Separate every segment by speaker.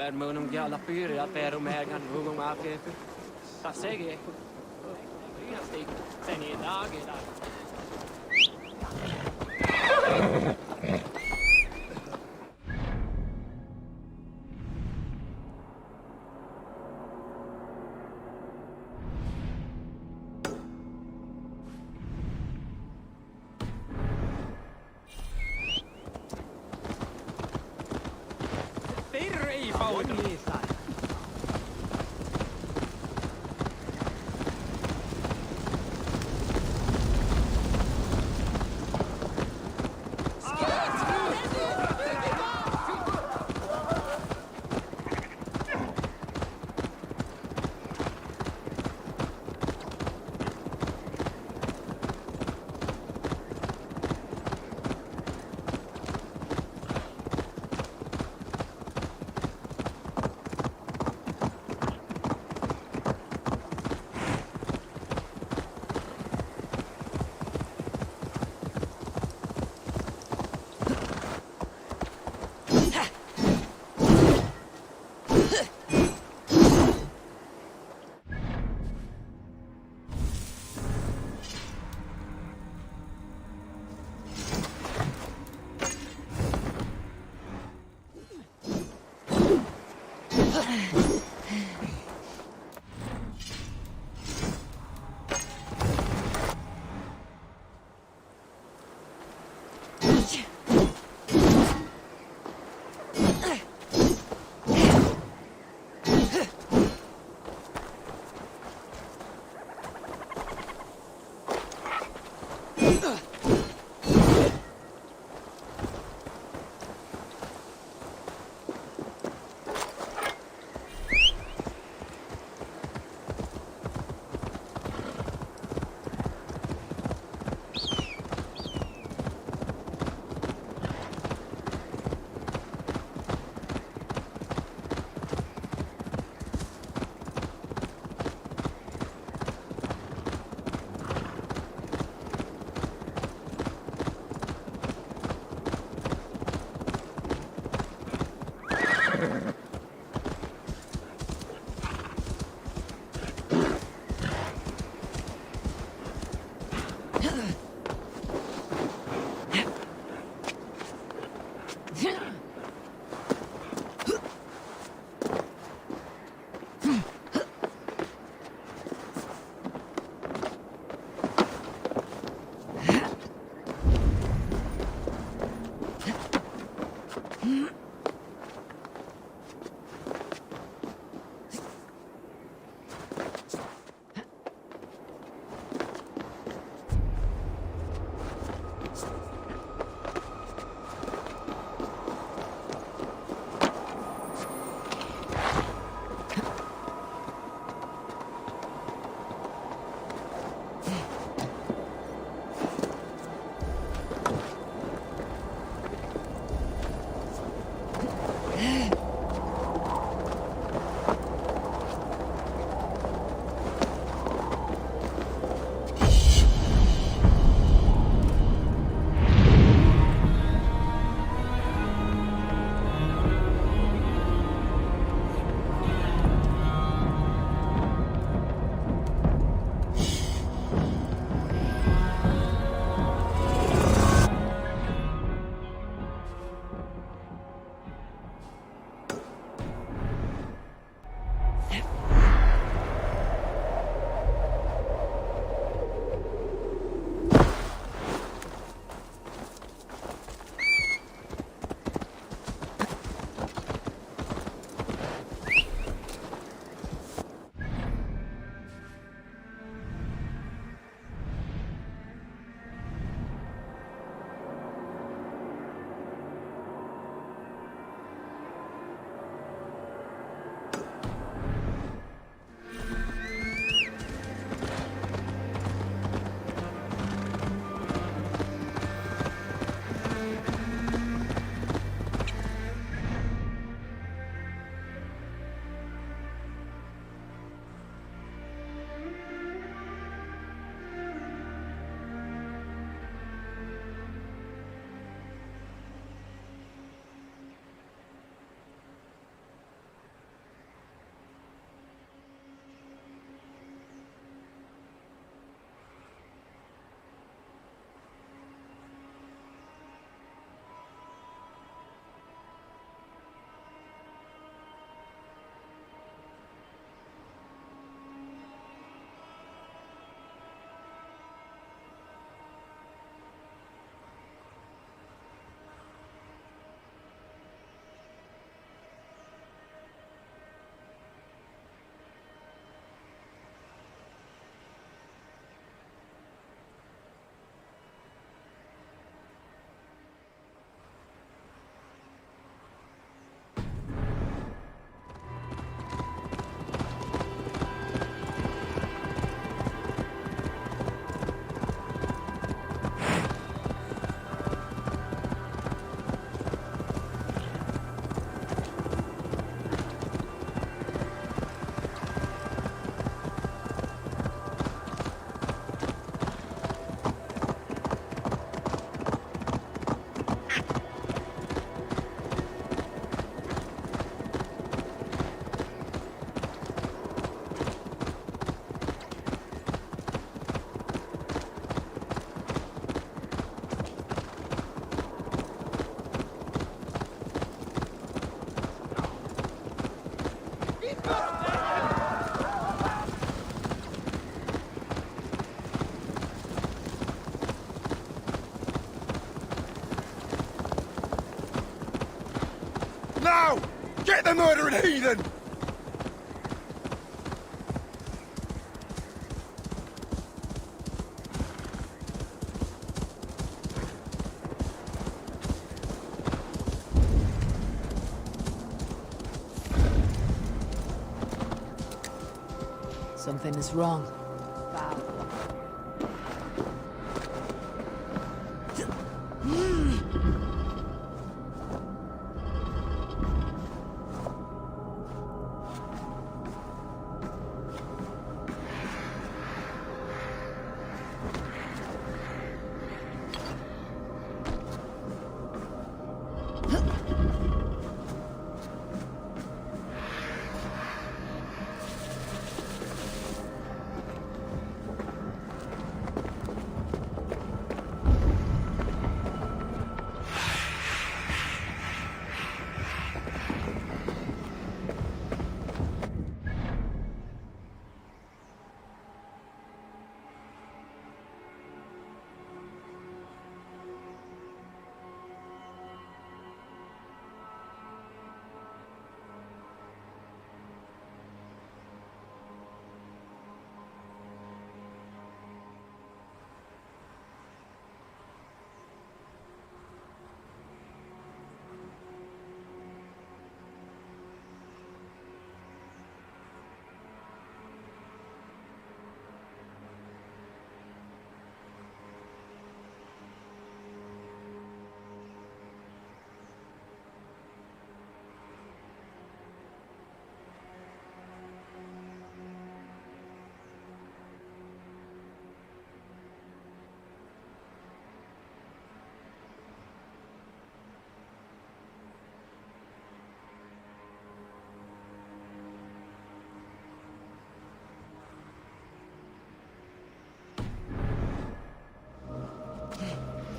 Speaker 1: Bermunum gala pyriä perumegan huvum afkefu. Tasege. Riastik. Sen i dagen.
Speaker 2: Get the murdering heathen!
Speaker 3: Something is wrong.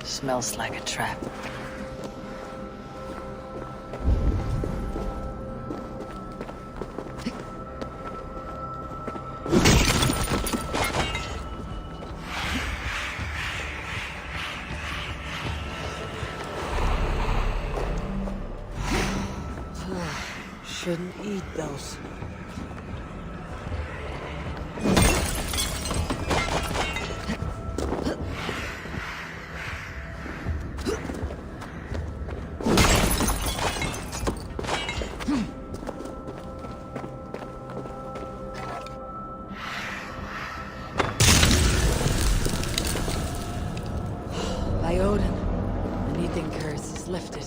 Speaker 3: Smells like a trap. Shouldn't eat those. By Odin, the Neathing curse is lifted.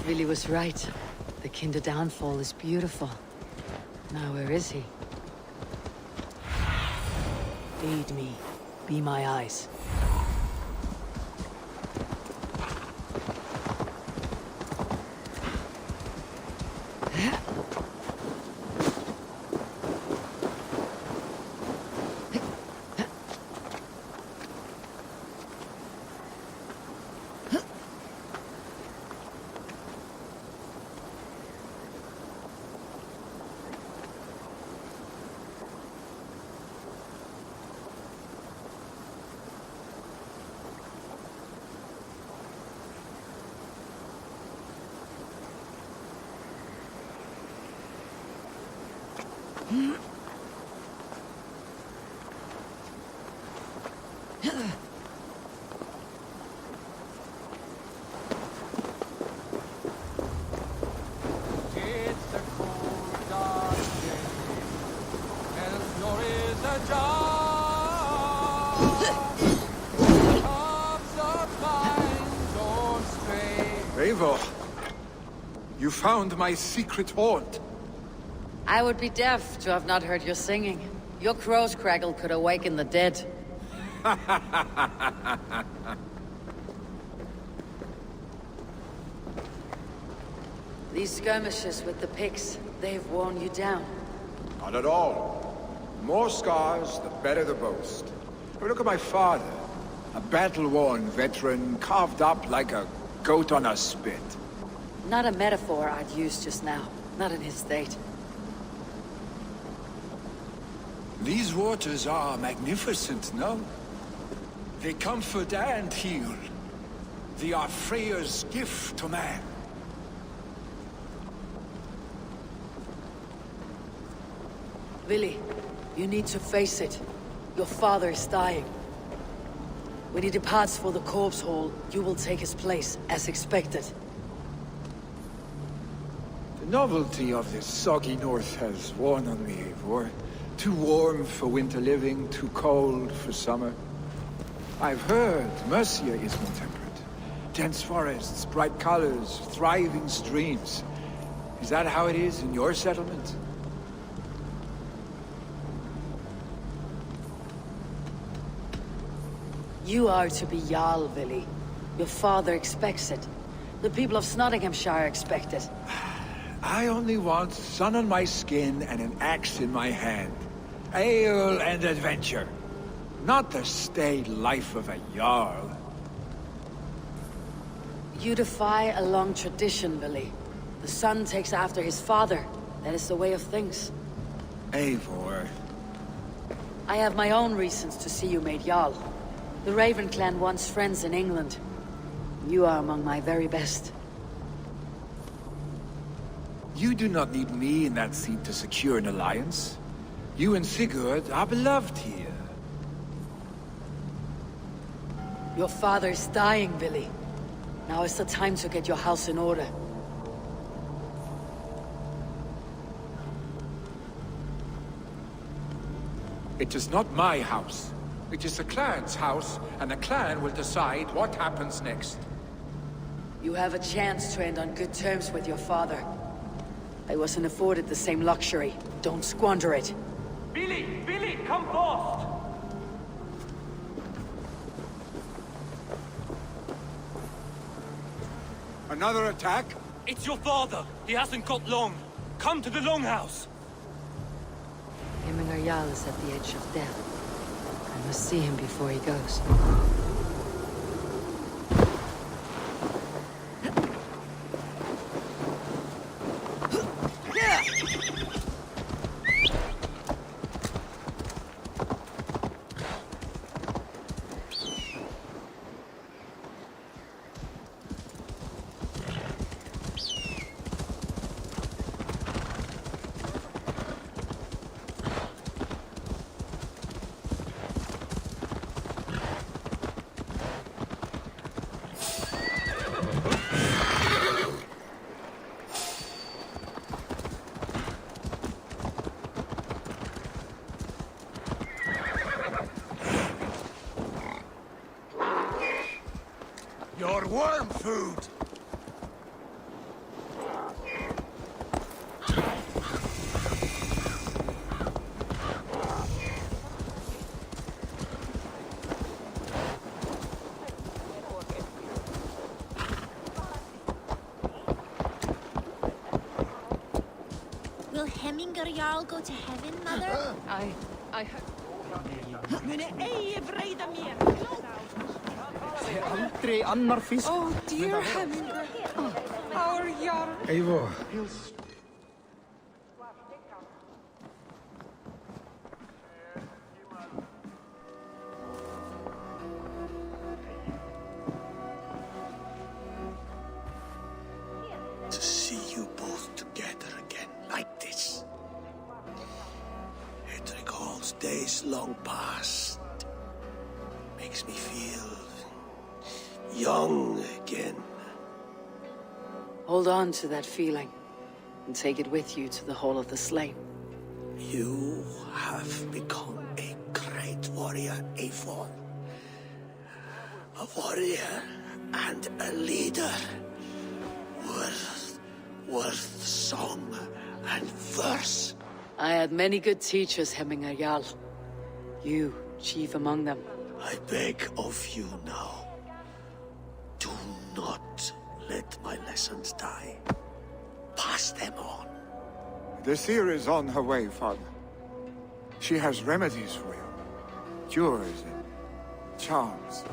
Speaker 3: Billy was right. The Kinder downfall is beautiful. Now where is he? Aid me. Be my eyes.
Speaker 2: Eivor! You found my secret haunt.
Speaker 3: I would be deaf to have not heard your singing. Your crow's crackle could awaken the dead. These skirmishes with the pigs, they've worn you down.
Speaker 2: Not at all. More scars, the better the boast. But look at my father. A battle-worn veteran, carved up like a goat on a spit.
Speaker 3: Not a metaphor I'd use just now. Not in his state.
Speaker 2: These waters are magnificent, no? They comfort and heal. They are Freya's gift to man.
Speaker 3: Willi, you need to face it. Your father is dying. When he departs for the corpse hall, you will take his place, as expected.
Speaker 2: The novelty of this soggy north has worn on me, Eivor. Too warm for winter living, too cold for summer. I've heard Mercia is more temperate. Dense forests, bright colors, thriving streams. Is that how it is in your settlement?
Speaker 3: You are to be Jarl, Willi. Your father expects it. The people of Nottinghamshire expect it.
Speaker 2: I only want sun on my skin and an axe in my hand. Ale and adventure. Not the staid life of a Jarl.
Speaker 3: You defy a long tradition, Willi. The son takes after his father. That is the way of things.
Speaker 2: Eivor.
Speaker 3: I have my own reasons to see you made Jarl. The Raven clan wants friends in England. You are among my very best.
Speaker 2: You do not need me in that seat to secure an alliance. You and Sigurd are beloved here.
Speaker 3: Your father is dying, Willi. Now is the time to get your house in order.
Speaker 2: It is not my house. It is the clan's house, and the clan will decide what happens next.
Speaker 3: You have a chance to end on good terms with your father. I wasn't afforded the same luxury. Don't squander it.
Speaker 1: Billy! Billy, come forth!
Speaker 2: Another attack?
Speaker 1: It's your father! He hasn't got long! Come to the Longhouse!
Speaker 3: Himmingar Jarl is at the edge of death. I must see him before he goes.
Speaker 2: Your worm food!
Speaker 4: Will Hemminger Jarl go to heaven, Mother?
Speaker 3: I heard...
Speaker 5: Aldrei annar fisk.
Speaker 6: Oh, dear Hemminger. Our Jarl.
Speaker 5: Eivor.
Speaker 7: To see you both together again like this. It recalls days long past. Makes me feel young again.
Speaker 3: Hold on to that feeling, and take it with you to the Hall of the Slain.
Speaker 7: You have become a great warrior, Eivor. A warrior and a leader. worth song and verse.
Speaker 3: I had many good teachers, Hemminger Jarl. You, chief among them.
Speaker 7: I beg of you now, do not let my lessons die. Pass them on.
Speaker 2: The seer is on her way, Father. She has remedies for you. Cures and charms.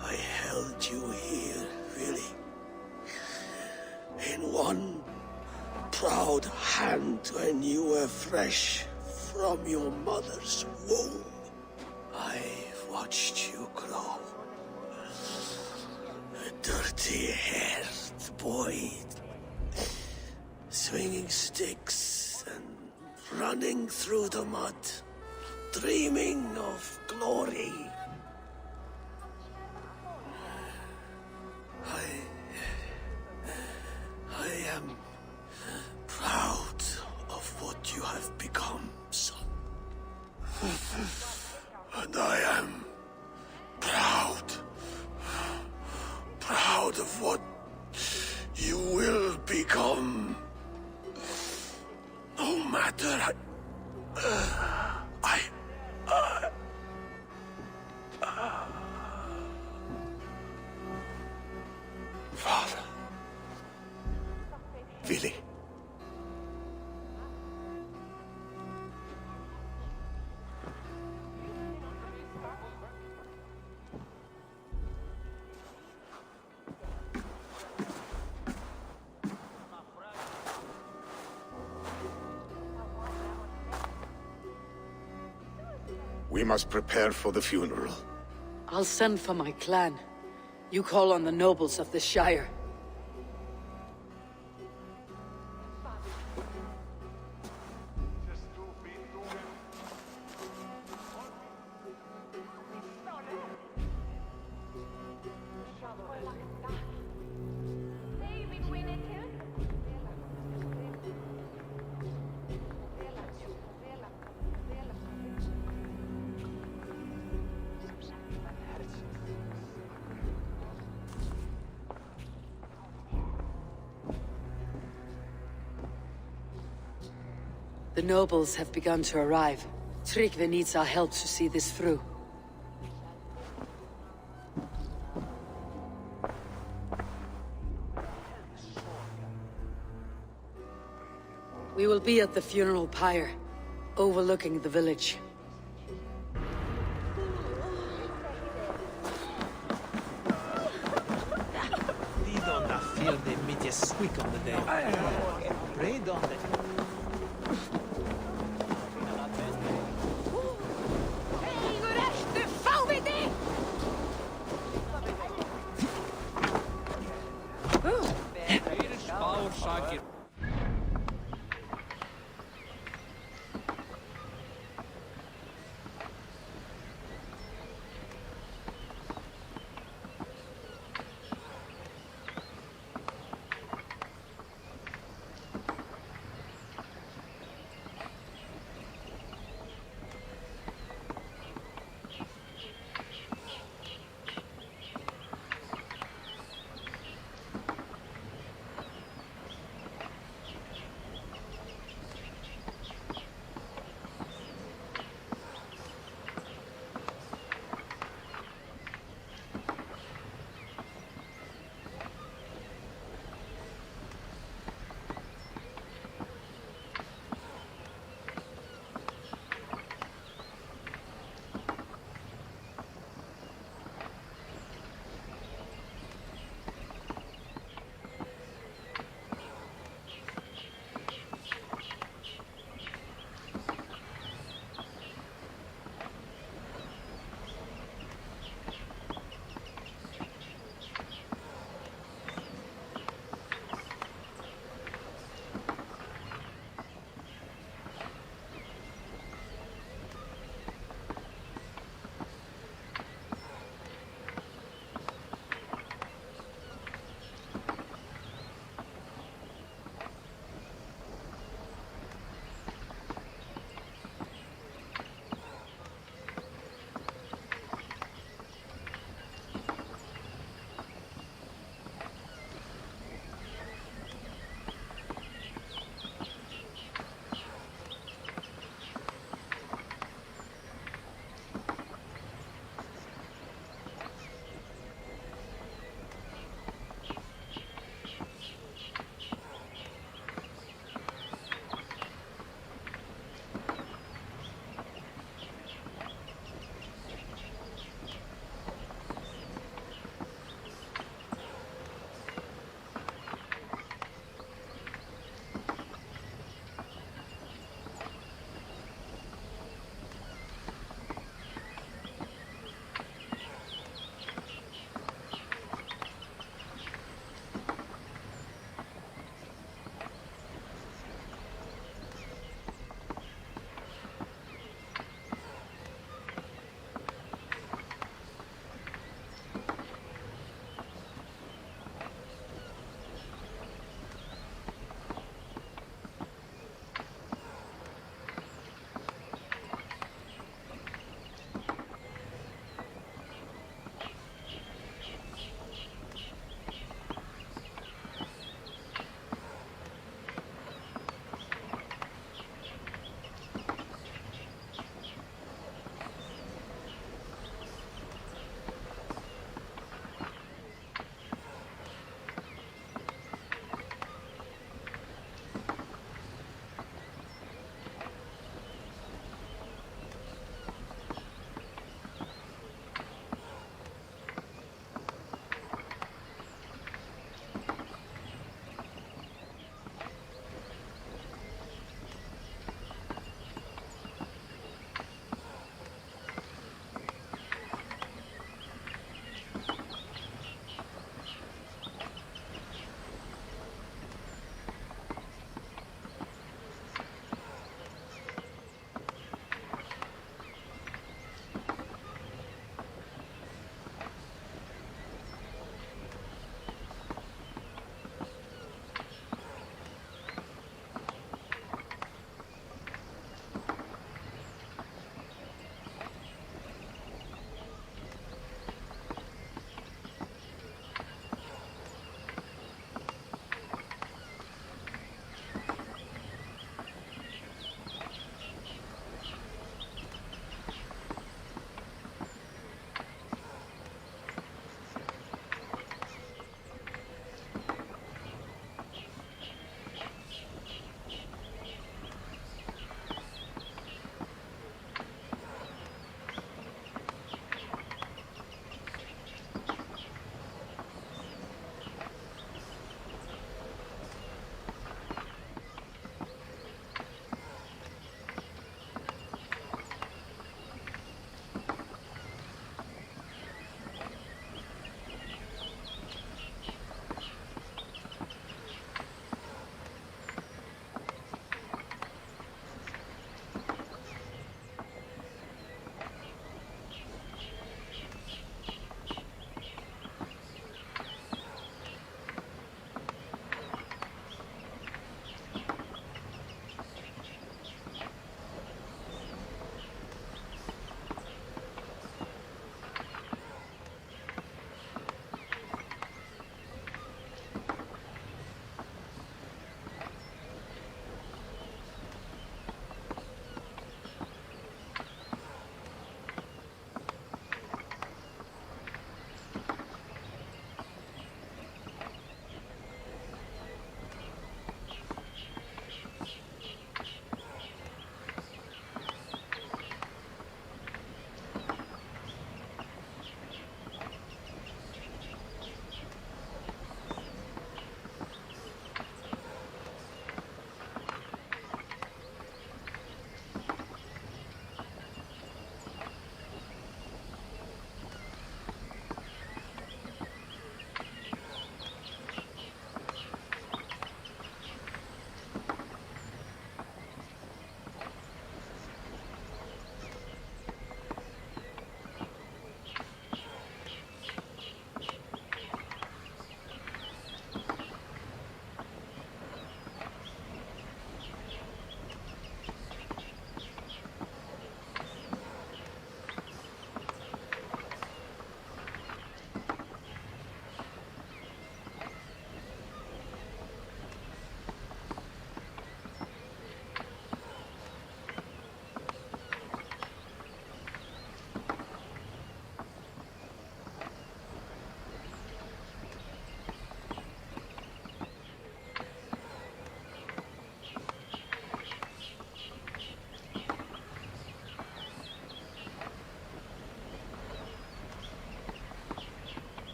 Speaker 7: I held you here, really. In one proud hand when you were fresh from your mother's womb. I've watched you grow. A dirty-haired boy, swinging sticks and running through the mud, dreaming of glory. I am proud of what you have become, son. And I am proud of what you will become. No matter Father. Willy.
Speaker 8: We must prepare for the funeral.
Speaker 3: I'll send for my clan. You call on the nobles of the Shire. The nobles have begun to arrive. Tryggvi needs our help to see this through. We will be at the funeral pyre, overlooking the village.
Speaker 5: Squeak on the day. Pray on the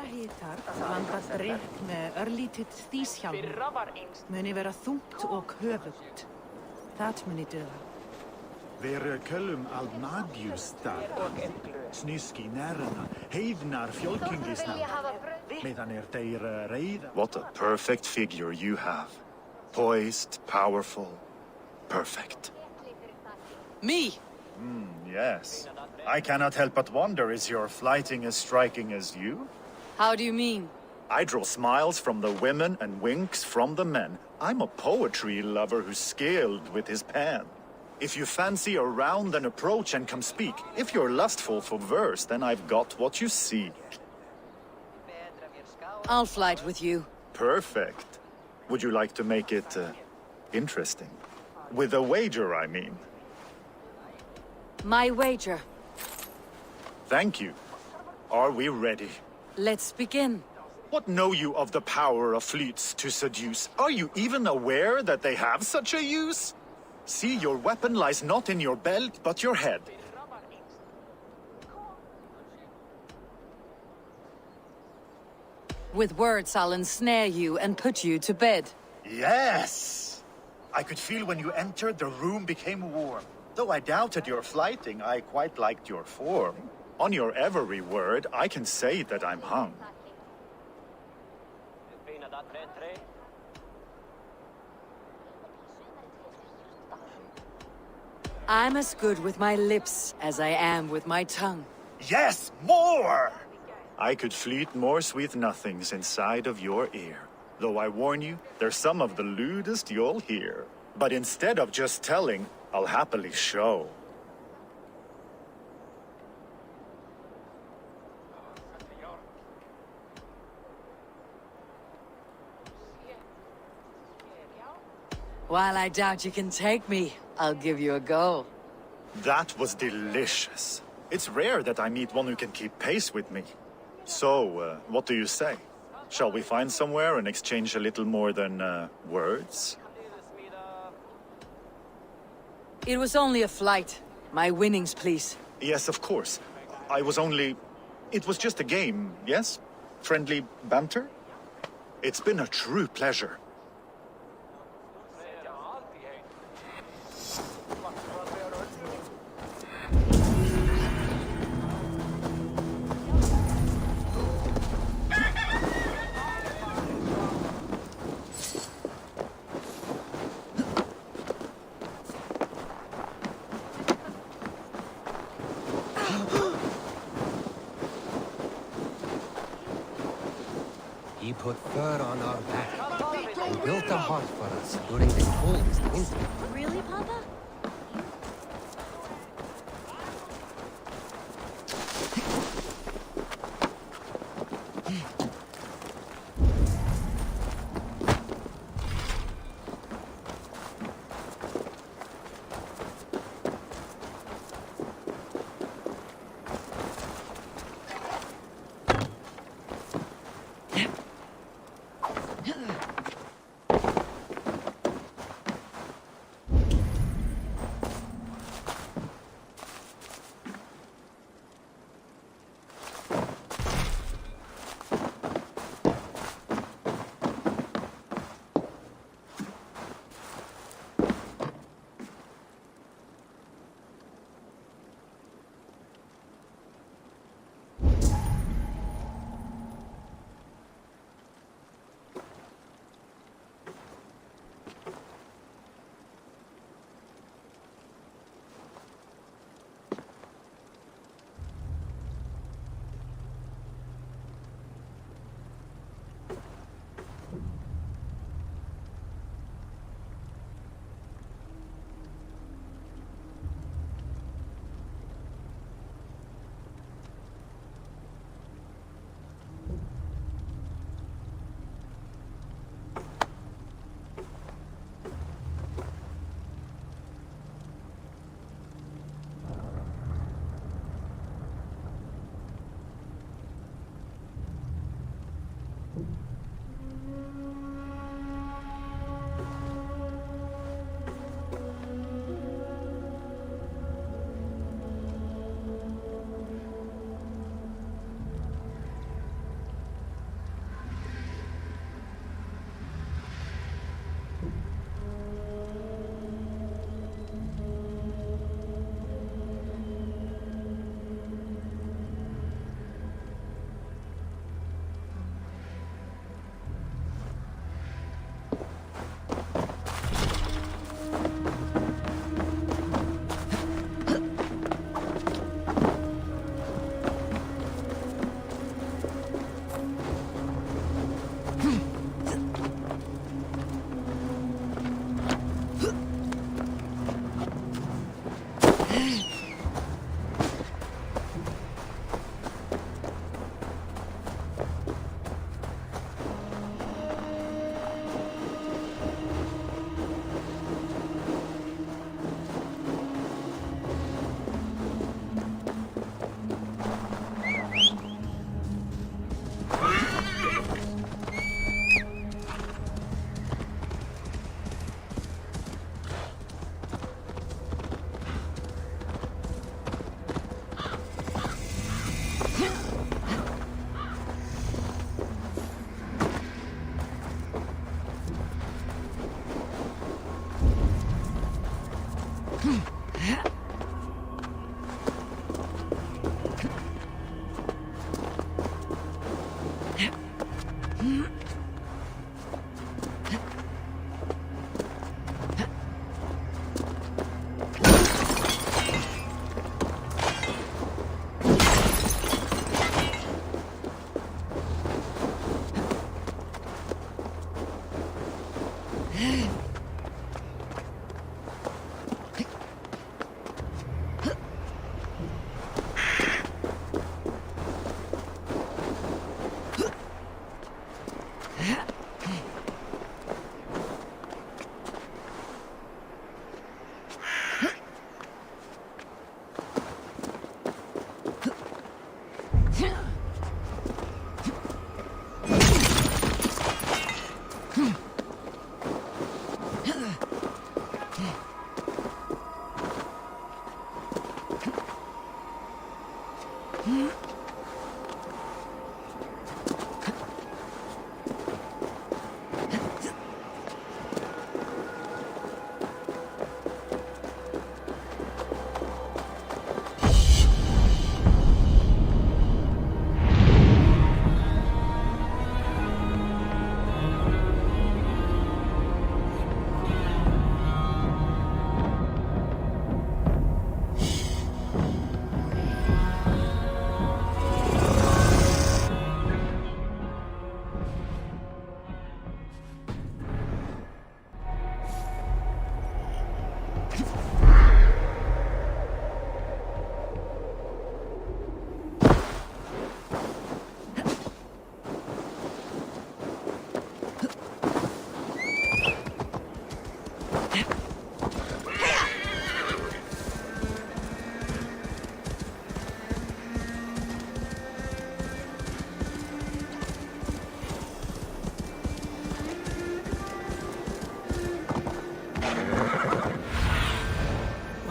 Speaker 9: Þeirra hitar blandað drykk með örlítið stíshjálm muni vera þungt og höfugt. Það muni duga.
Speaker 10: Þeir köllum alnagjusstar. Snuski nærna, heiðnar fjölkingisna. Meðan þeir reiða.
Speaker 11: What a perfect figure you have. Poised, powerful, perfect.
Speaker 3: Me!
Speaker 11: Yes. I cannot help but wonder, is your flighting as striking as you?
Speaker 3: How do you mean?
Speaker 11: I draw smiles from the women and winks from the men. I'm a poetry lover who's skilled with his pen. If you fancy a round, then approach and come speak. If you're lustful for verse, then I've got what you seek.
Speaker 3: I'll flight with you.
Speaker 11: Perfect. Would you like to make it interesting? With a wager, I mean.
Speaker 3: My wager.
Speaker 11: Thank you. Are we ready?
Speaker 3: Let's begin.
Speaker 11: What know you of the power of fleets to seduce? Are you even aware that they have such a use? See, your weapon lies not in your belt, but your head.
Speaker 3: With words, I'll ensnare you and put you to bed.
Speaker 11: Yes! I could feel when you entered, the room became warm. Though I doubted your flighting, I quite liked your form. On your every word, I can say that I'm hung.
Speaker 3: I'm as good with my lips as I am with my tongue.
Speaker 11: Yes, more! I could fleet more sweet nothings inside of your ear. Though I warn you, they're some of the lewdest you'll hear. But instead of just telling, I'll happily show.
Speaker 3: While I doubt you can take me, I'll give you a go.
Speaker 11: That was delicious. It's rare that I meet one who can keep pace with me. So, what do you say? Shall we find somewhere and exchange a little more than, words?
Speaker 3: It was only a flight. My winnings, please.
Speaker 11: Yes, of course. It was just a game, yes? Friendly banter? It's been a true pleasure.
Speaker 12: He put fur on our back and built a heart for us during the coldest winter.
Speaker 4: Really, Papa?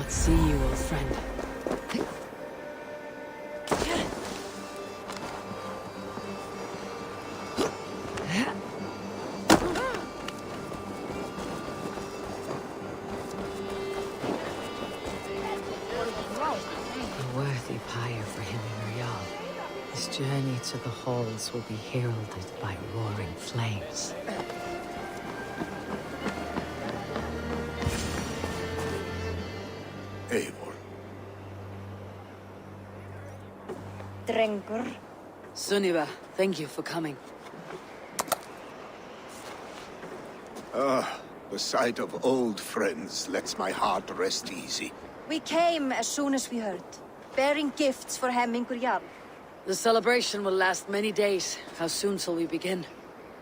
Speaker 3: See you, old friend. A worthy pyre for him and Rial. His journey to the halls will be heralded by roaring flames.
Speaker 8: Eivor.
Speaker 4: Drengur.
Speaker 3: Sunniva, thank you for coming.
Speaker 8: The sight of old friends lets my heart rest easy.
Speaker 4: We came as soon as we heard, bearing gifts for Hemmingur Jarl.
Speaker 3: The celebration will last many days. How soon shall we begin?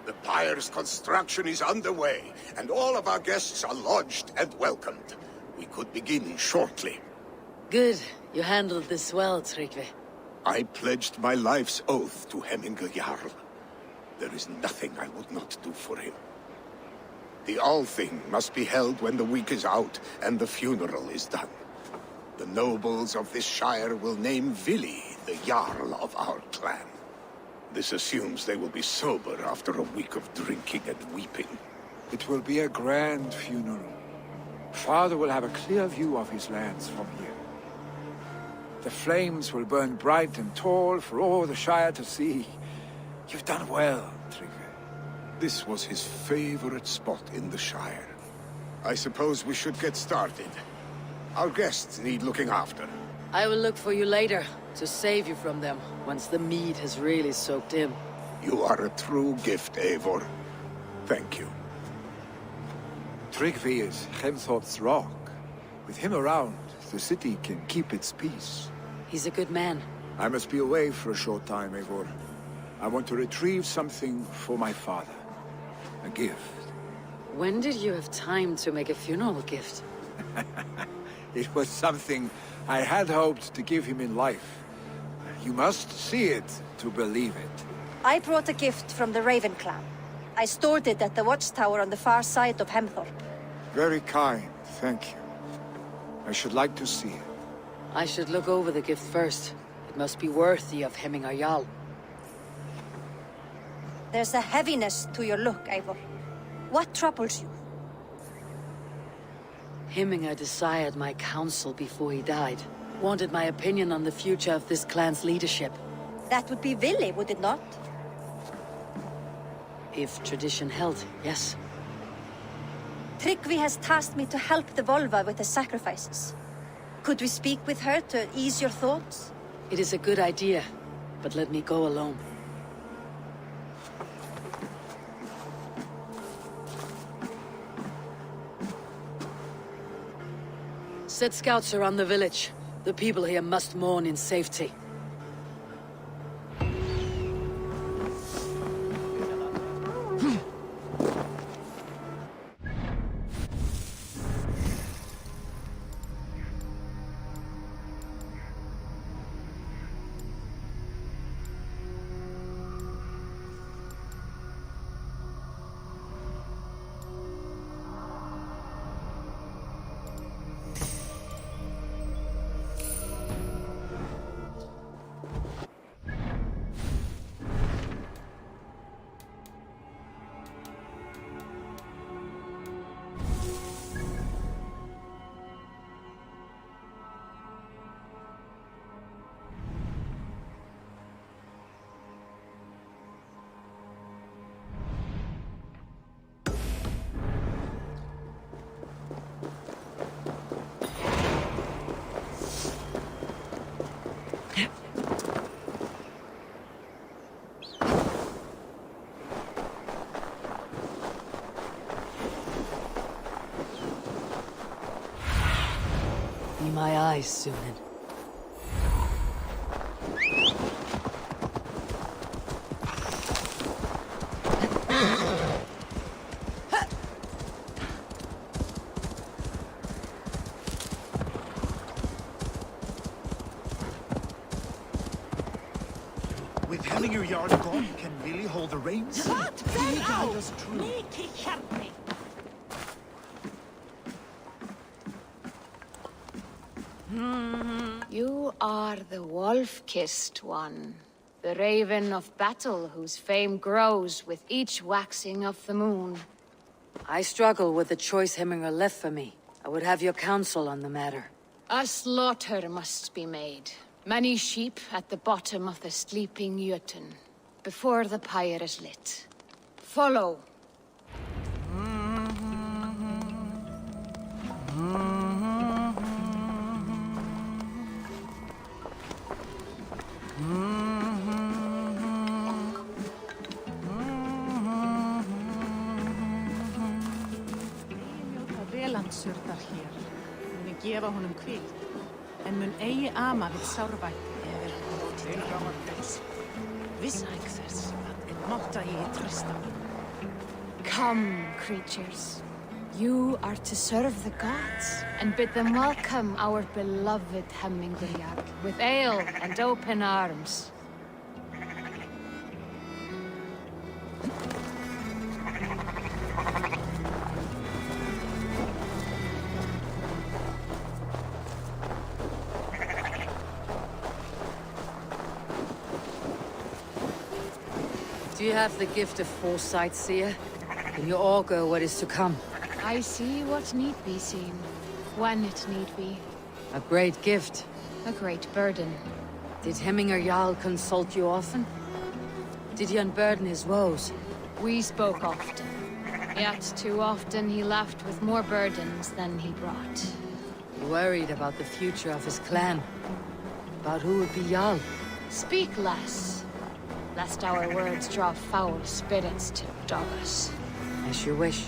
Speaker 8: The pyre's construction is underway, and all of our guests are lodged and welcomed. We could begin shortly.
Speaker 3: Good. You handled this well, Tryggvi.
Speaker 8: I pledged my life's oath to Hemmingur Jarl. There is nothing I would not do for him. The Althing must be held when the week is out and the funeral is done. The nobles of this shire will name Vili the Jarl of our clan. This assumes they will be sober after a week of drinking and weeping.
Speaker 2: It will be a grand funeral. Father will have a clear view of his lands from here. The flames will burn bright and tall for all the Shire to see. You've done well, Tryggvi.
Speaker 8: This was his favorite spot in the Shire. I suppose we should get started. Our guests need looking after.
Speaker 3: I will look for you later, to save you from them, once the mead has really soaked in.
Speaker 8: You are a true gift, Eivor. Thank you.
Speaker 2: Tryggvi is Hemthorpe's rock. With him around, the city can keep its peace.
Speaker 3: He's a good man.
Speaker 2: I must be away for a short time, Eivor. I want to retrieve something for my father. A gift.
Speaker 3: When did you have time to make a funeral gift?
Speaker 2: It was something I had hoped to give him in life. You must see it to believe it.
Speaker 4: I brought a gift from the Raven clan. I stored it at the watchtower on the far side of Hemthorpe.
Speaker 2: Very kind, thank you. I should like to see it.
Speaker 3: I should look over the gift first. It must be worthy of Hemmingur Jarl.
Speaker 4: There's a heaviness to your look, Eivor. What troubles you?
Speaker 3: Hemmingur desired my counsel before he died. Wanted my opinion on the future of this clan's leadership.
Speaker 4: That would be Vili, would it not?
Speaker 3: If tradition held, yes.
Speaker 4: Tryggvi has tasked me to help the Volva with the sacrifices. Could we speak with her to ease your thoughts?
Speaker 3: It is a good idea, but let me go alone. Set scouts around the village. The people here must mourn in safety. die soon.
Speaker 10: With Hemminger Jarl gone, can Willy hold the reins? Will he guide us true?
Speaker 13: You are the wolf-kissed one. The raven of battle whose fame grows with each waxing of the moon.
Speaker 3: I struggle with the choice Hemminger left for me. I would have your counsel on the matter.
Speaker 13: A slaughter must be made. Many sheep at the bottom of the sleeping Jötun, before the pyre is lit. Follow.
Speaker 9: Surtar hér, muni gefa honum hvíld, en mun eigi ama við sárvætti yfir hann. Vissa ekki þess að mátta ég treysta mér.
Speaker 13: Come, creatures. You are to serve the gods, and bid them welcome our beloved Hemminguljag with ale and open arms.
Speaker 3: Do you have the gift of foresight, seer? Can you augur what is to come?
Speaker 13: I see what need be seen, when it need be.
Speaker 3: A great gift.
Speaker 13: A great burden.
Speaker 3: Did Hemminger Jarl consult you often? Did he unburden his woes?
Speaker 13: We spoke often. Yet too often he left with more burdens than he brought.
Speaker 3: Worried about the future of his clan. About who would be Jarl.
Speaker 13: Speak less, lest our words draw foul spirits to dog us.
Speaker 3: As you wish.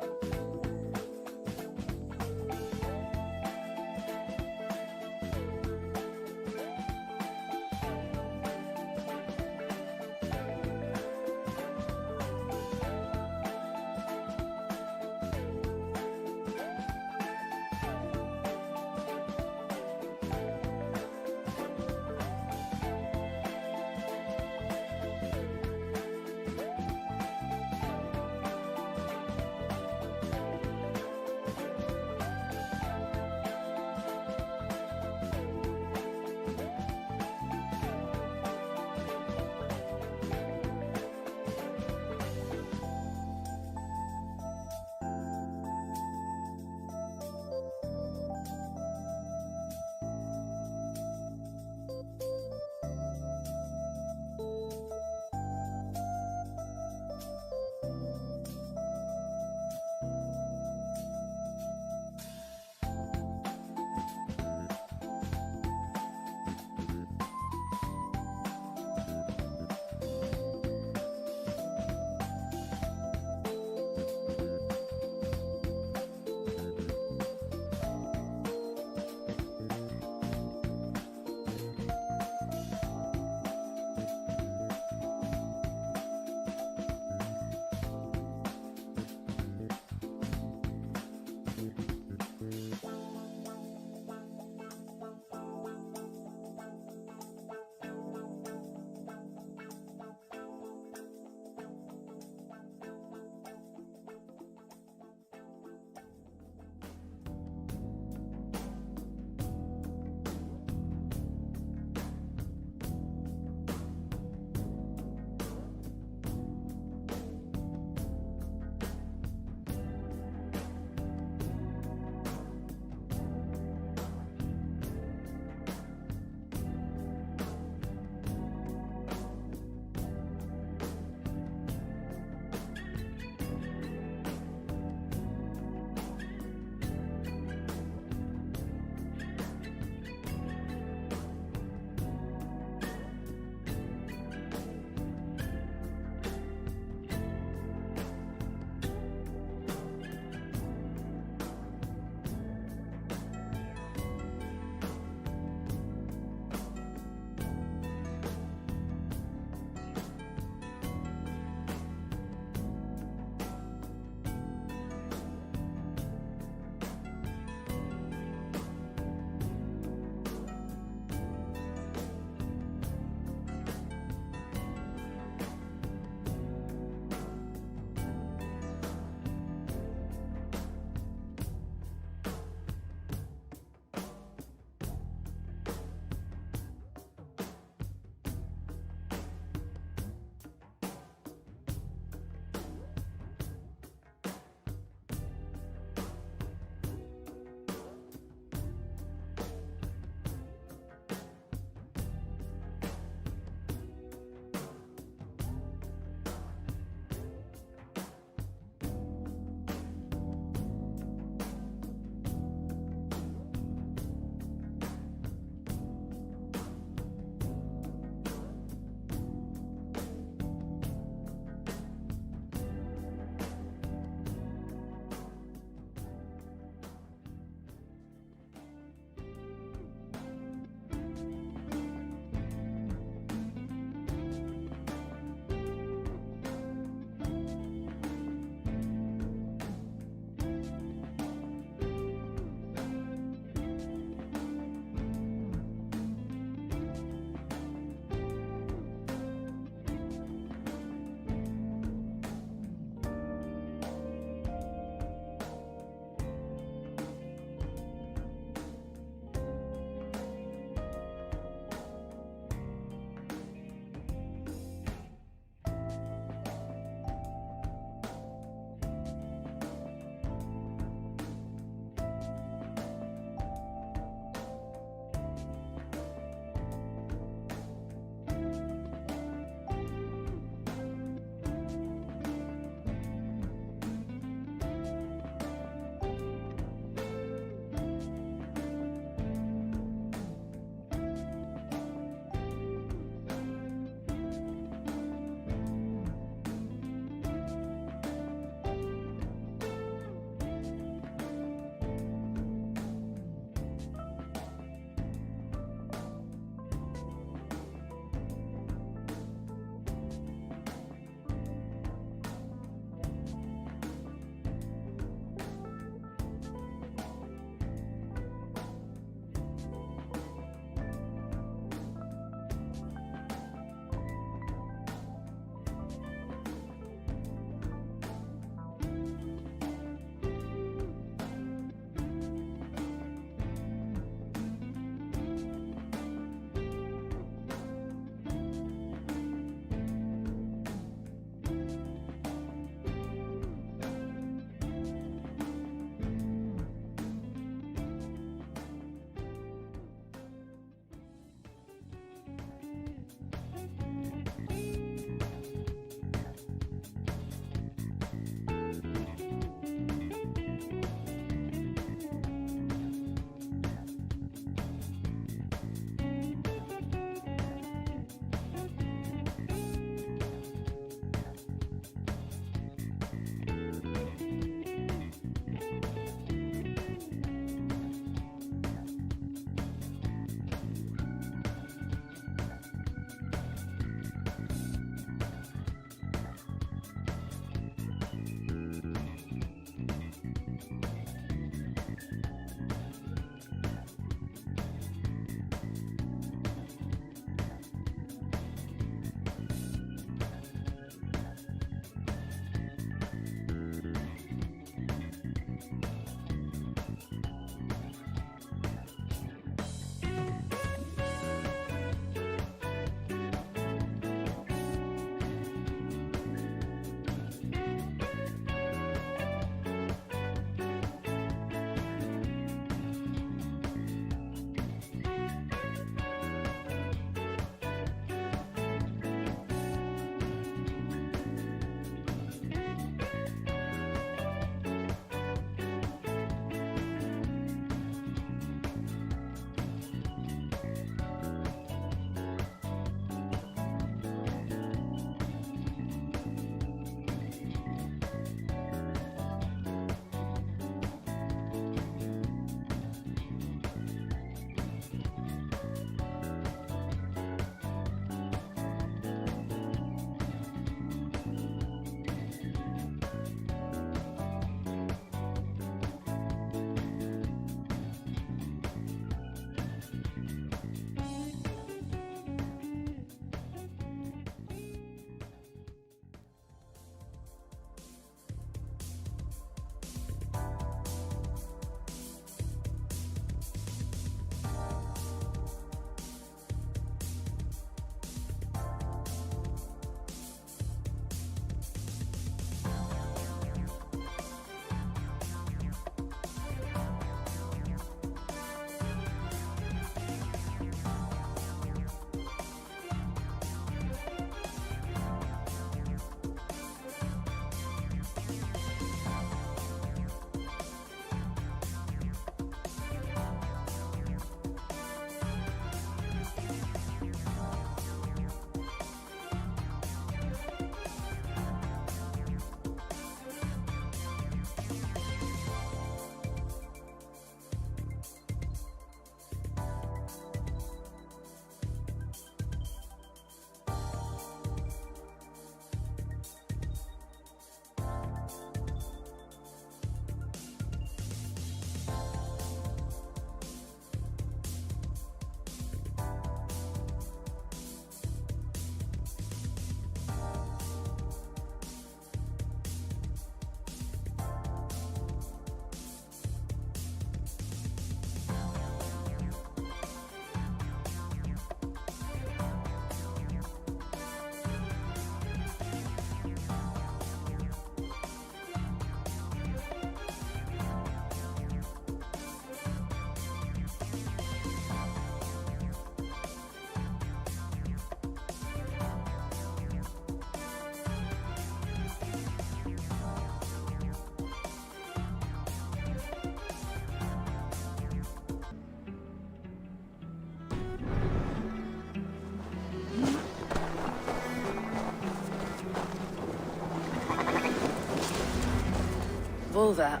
Speaker 3: Volva,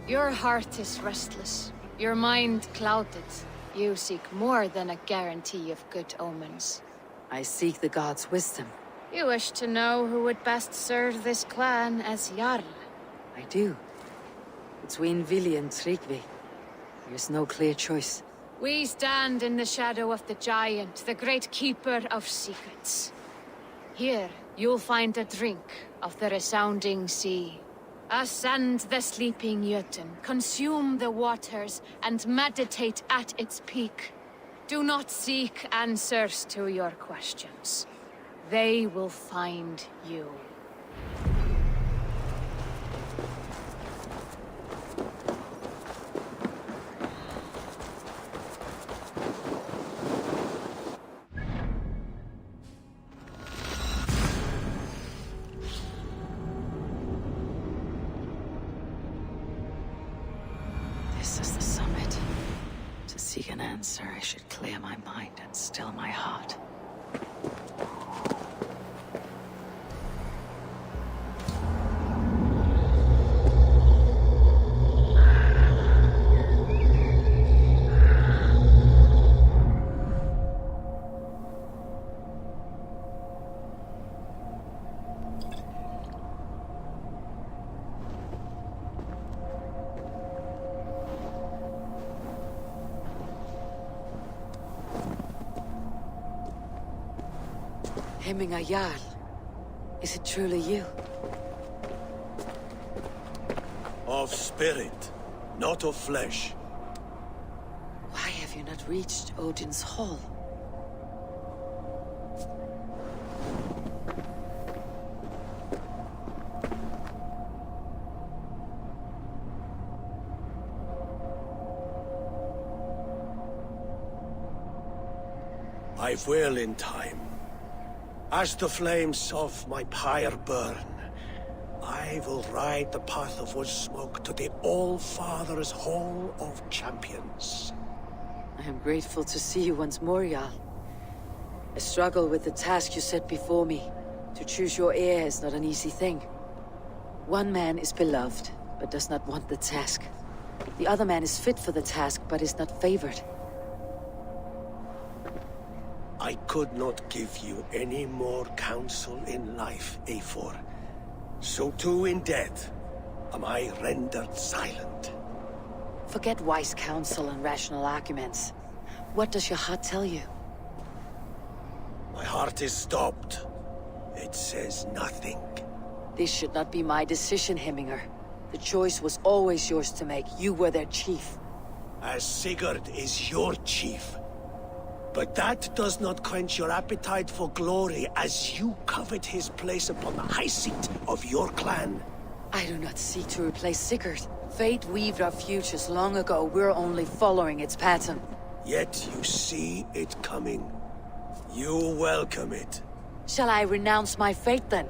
Speaker 13: Your heart is restless. Your mind clouded. You seek more than a guarantee of good omens.
Speaker 3: I seek the gods' wisdom.
Speaker 13: You wish to know who would best serve this clan as Jarl.
Speaker 3: I do. Between Vili and Tryggvi, there's no clear choice.
Speaker 13: We stand in the shadow of the giant, the great keeper of secrets. Here, you'll find a drink of the resounding sea. Ascend the sleeping Jötun, consume the waters, and meditate at its peak. Do not seek answers to your questions. They will find you.
Speaker 3: This is the summit. To seek an answer, I should clear my mind and still my heart. Hemminga Jarl. Is it truly you?
Speaker 7: Of spirit, not of flesh.
Speaker 3: Why have you not reached Odin's Hall?
Speaker 7: I will in time. As the flames of my pyre burn, I will ride the path of wood smoke to the All-Father's Hall of Champions.
Speaker 3: I am grateful to see you once more, Jarl. I struggle with the task you set before me. To choose your heir is not an easy thing. One man is beloved, but does not want the task. The other man is fit for the task, but is not favored.
Speaker 7: I could not give you any more counsel in life, Eivor. So too in death am I rendered silent.
Speaker 3: Forget wise counsel and rational arguments. What does your heart tell you?
Speaker 7: My heart is stopped. It says nothing.
Speaker 3: This should not be my decision, Hemminger. The choice was always yours to make. You were their chief.
Speaker 7: As Sigurd is your chief. But that does not quench your appetite for glory as you covet his place upon the high seat of your clan.
Speaker 3: I do not seek to replace Sigurd. Fate weaved our futures long ago. We're only following its pattern.
Speaker 7: Yet you see it coming. You welcome it.
Speaker 3: Shall I renounce my fate then?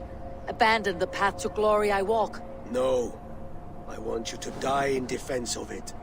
Speaker 3: Abandon the path to glory I walk?
Speaker 7: No. I want you to die in defense of it.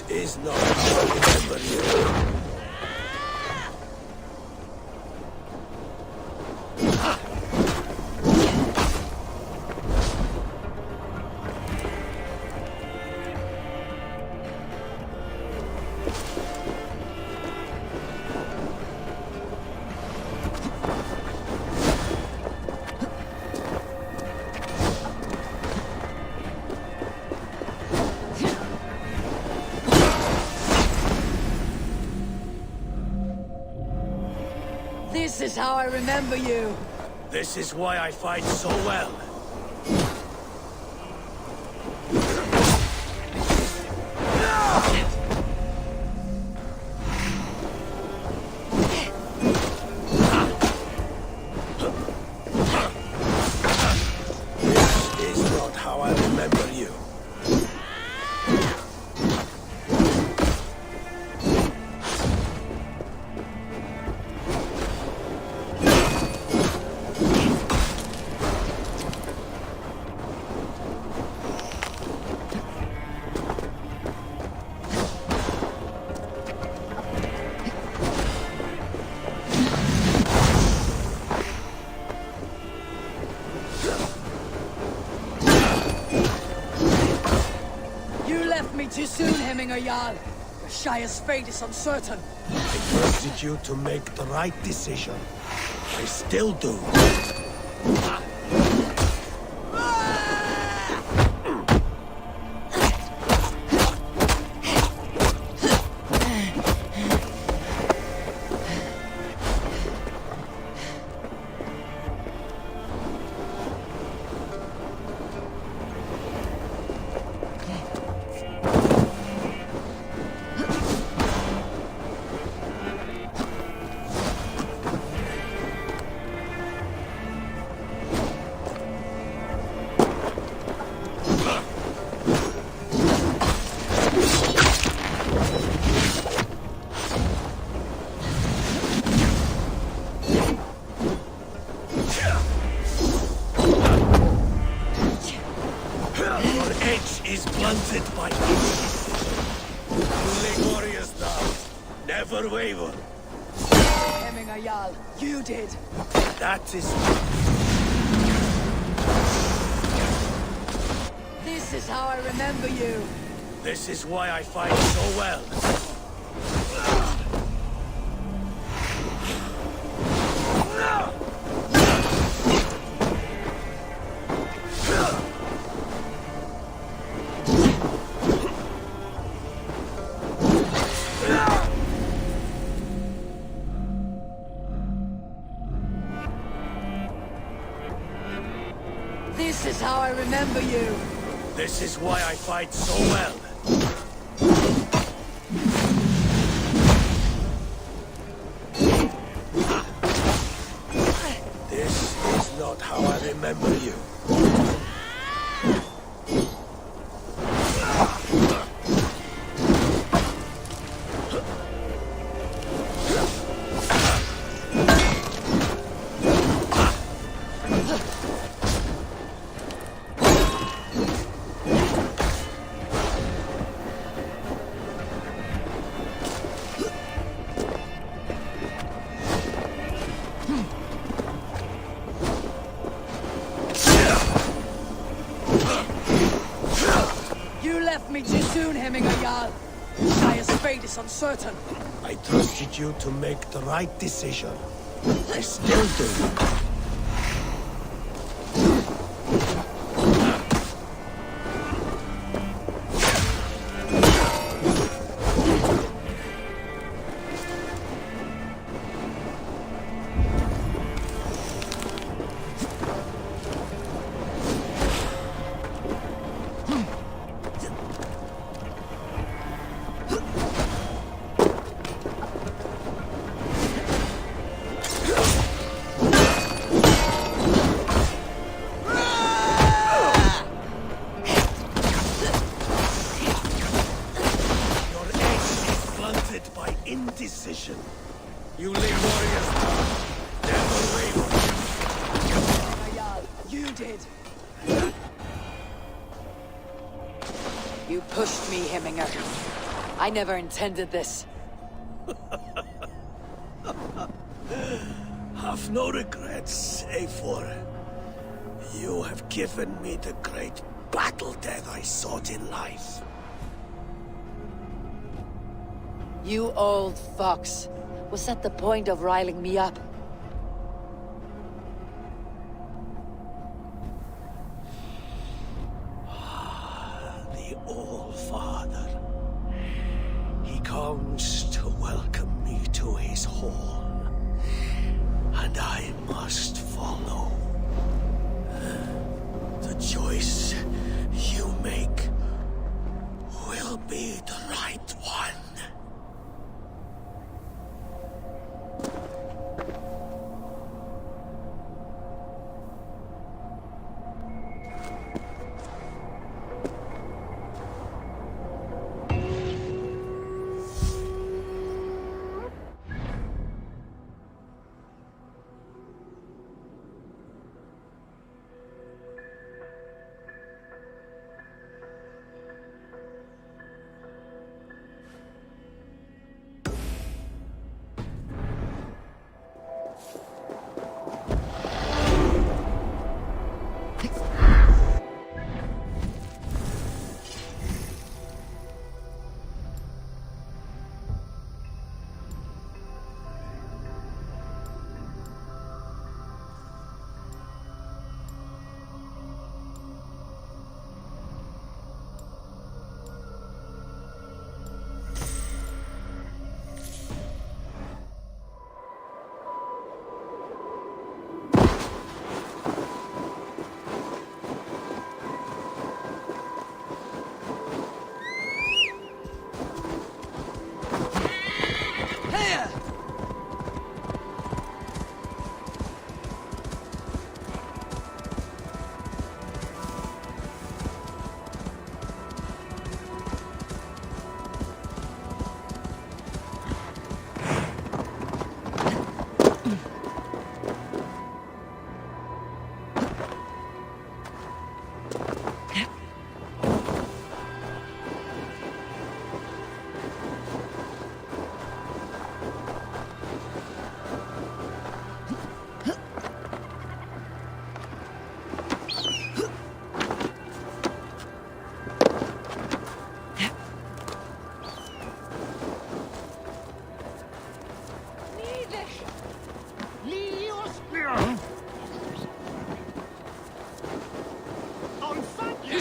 Speaker 7: Is not how I remember you.
Speaker 3: This is how I remember you.
Speaker 7: This is why I fight so well.
Speaker 3: too soon, Hemminger Jarl. Your Shire's fate is uncertain.
Speaker 7: I trusted you to make the right decision. I still do. Blunted by only warriors now. Never waver.
Speaker 3: Hemminger Jarl, you did.
Speaker 7: That is...
Speaker 3: This is how I remember you.
Speaker 7: This is why I fight so well.
Speaker 3: This is how I remember you.
Speaker 7: This is why I fight so well. This is not how I remember you.
Speaker 3: You left me too soon, Hemminger Jarl. Shire's fate is uncertain.
Speaker 7: I trusted you to make the right decision. I still do. Indecision. You lay warriors down. Never waver.
Speaker 3: Jarl, you did. You pushed me, Hemminger. I never intended this.
Speaker 7: Have no regrets, save for you have given me the great battle death I sought in life.
Speaker 3: You old fox. Was that the point of riling me up?
Speaker 7: The All-Father. He comes to welcome me to his hall. And I must follow. The choice you make will be the right one.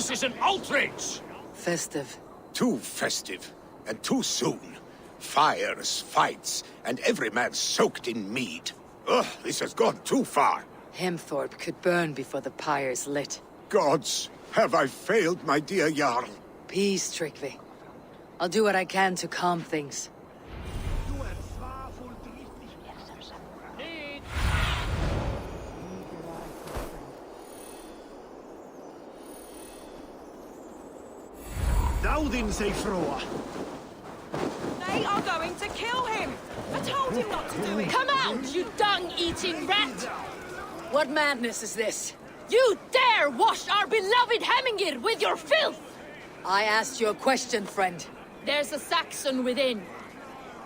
Speaker 7: This is an outrage!
Speaker 3: Festive.
Speaker 8: Too festive, and too soon. Fires, fights, and every man soaked in mead. Ugh, this has gone too far.
Speaker 3: Hemthorpe could burn before the pyre's lit.
Speaker 8: Gods, have I failed my dear Jarl?
Speaker 3: Peace, Tryggvi. I'll do what I can to calm things.
Speaker 10: Daudin say Froa.
Speaker 6: They are going to kill him! I told him not to do it!
Speaker 13: Come out, you dung-eating rat!
Speaker 3: What madness is this?
Speaker 13: You dare wash our beloved Hemingir with your filth!
Speaker 3: I asked you a question, friend.
Speaker 13: There's a Saxon within.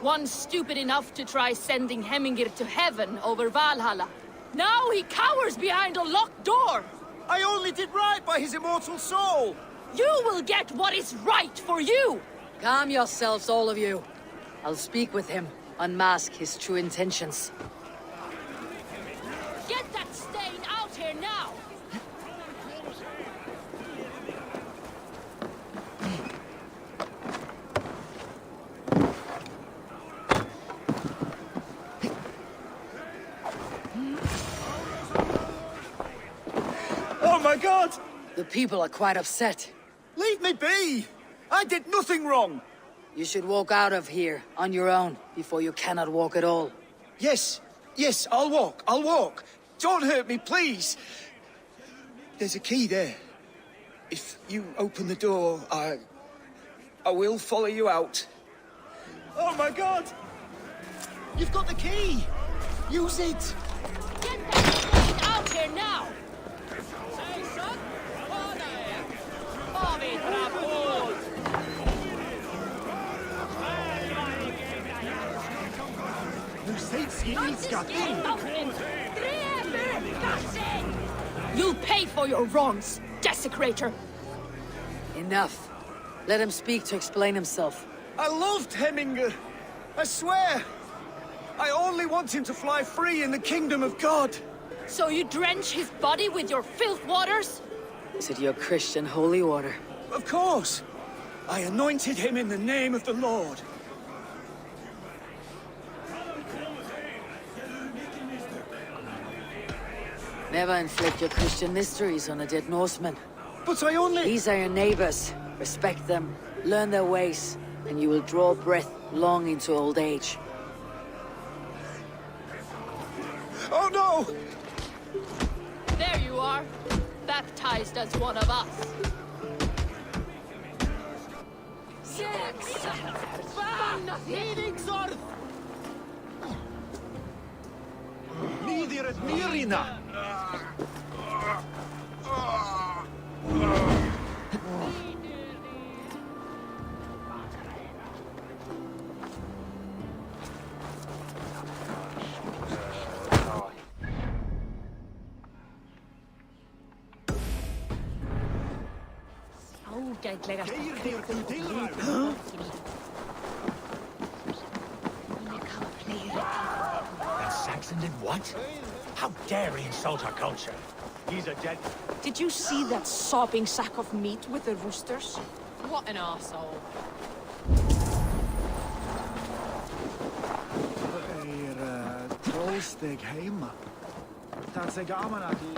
Speaker 13: One stupid enough to try sending Hemingir to heaven over Valhalla. Now he cowers behind a locked door!
Speaker 10: I only did right by his immortal soul!
Speaker 13: You will get what is right for you!
Speaker 3: Calm yourselves, all of you. I'll speak with him, unmask his true intentions.
Speaker 13: Get that stain out here now!
Speaker 10: Oh my god!
Speaker 3: The people are quite upset.
Speaker 10: Leave me be! I did nothing wrong!
Speaker 3: You should walk out of here on your own before you cannot walk at all.
Speaker 10: Yes, I'll walk. Don't hurt me, please. There's a key there. If you open the door, I will follow you out. Oh my god! You've got the key! Use it!
Speaker 13: Get that stain out here now! You'll pay for your wrongs, desecrator!
Speaker 3: Enough. Let him speak to explain himself.
Speaker 10: I loved Hemingr. I swear. I only want him to fly free in the kingdom of God.
Speaker 13: So you drench his body with your filth waters?
Speaker 3: Is it your Christian holy water?
Speaker 10: Of course. I anointed him in the name of the Lord.
Speaker 3: Never inflict your Christian mysteries on a dead Norseman.
Speaker 10: But I only...
Speaker 3: These are your neighbors. Respect them, learn their ways, and you will draw breath long into old age.
Speaker 10: Oh no!
Speaker 13: There you are, baptized as one of us.
Speaker 10: Nidir et Mirina!
Speaker 7: That Saxon did what? How dare he insult our culture? He's a dead...
Speaker 6: Did you see that sobbing sack of meat with the roosters?
Speaker 13: What an arsehole.
Speaker 10: Trollsteg heima. Það er gaman að því...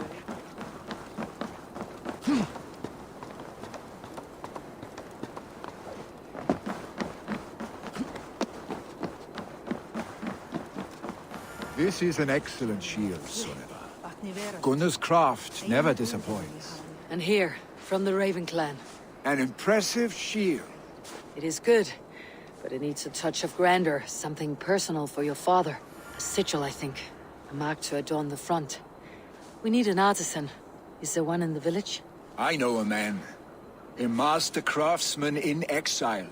Speaker 2: This is an excellent shield, Soneva. Gunnar's craft never disappoints.
Speaker 3: And here, from the Raven clan.
Speaker 2: An impressive shield.
Speaker 3: It is good, but it needs a touch of grandeur, something personal for your father. A sigil, I think. A mark to adorn the front. We need an artisan. Is there one in the village?
Speaker 2: I know a man. A master craftsman in exile.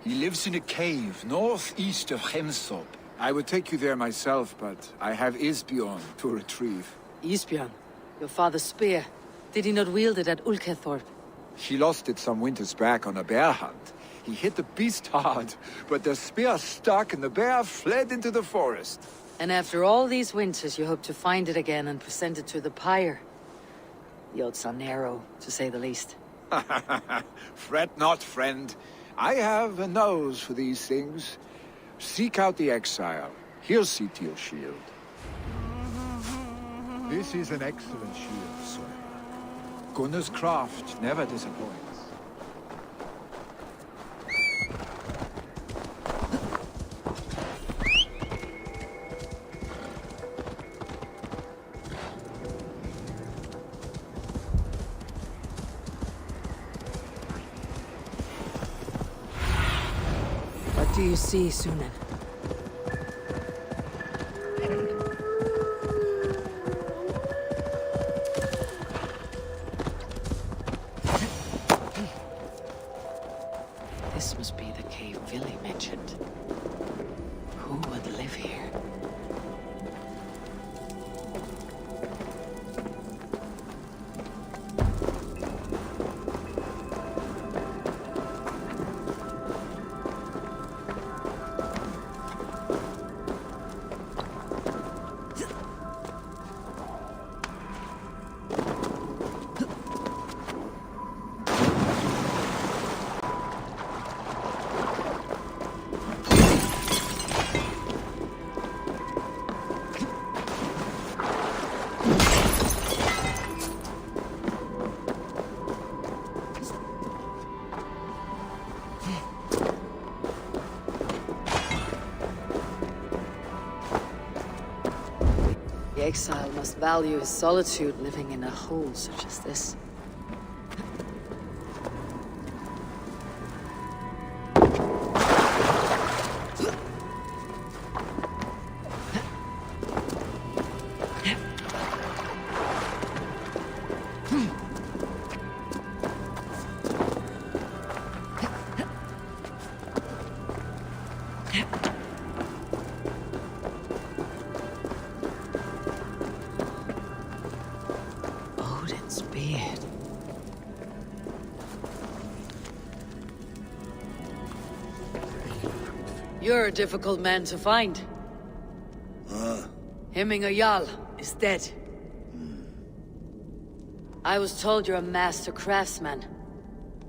Speaker 2: He lives in a cave northeast of Hemthorpe. I would take you there myself, but I have Isbjorn to retrieve.
Speaker 3: Isbjorn? Your father's spear. Did he not wield it at Ulkethorpe?
Speaker 2: He lost it some winters back on a bear hunt. He hit the beast hard, but the spear stuck and the bear fled into the forest.
Speaker 3: And after all these winters, you hope to find it again and present it to the pyre. The odds are narrow, to say the least.
Speaker 2: Fret not, friend. I have a nose for these things. Seek out the exile. He'll see to your shield. This is an excellent shield, sir. Gunnar's craft never disappoints.
Speaker 3: What do you see, Sunan? This must be the cave Villy mentioned. Who would live here? The exile must value his solitude living in a hole such as this. Odin's beard. You're a difficult man to find. Hemminger Jarl is dead. I was told you're a master craftsman.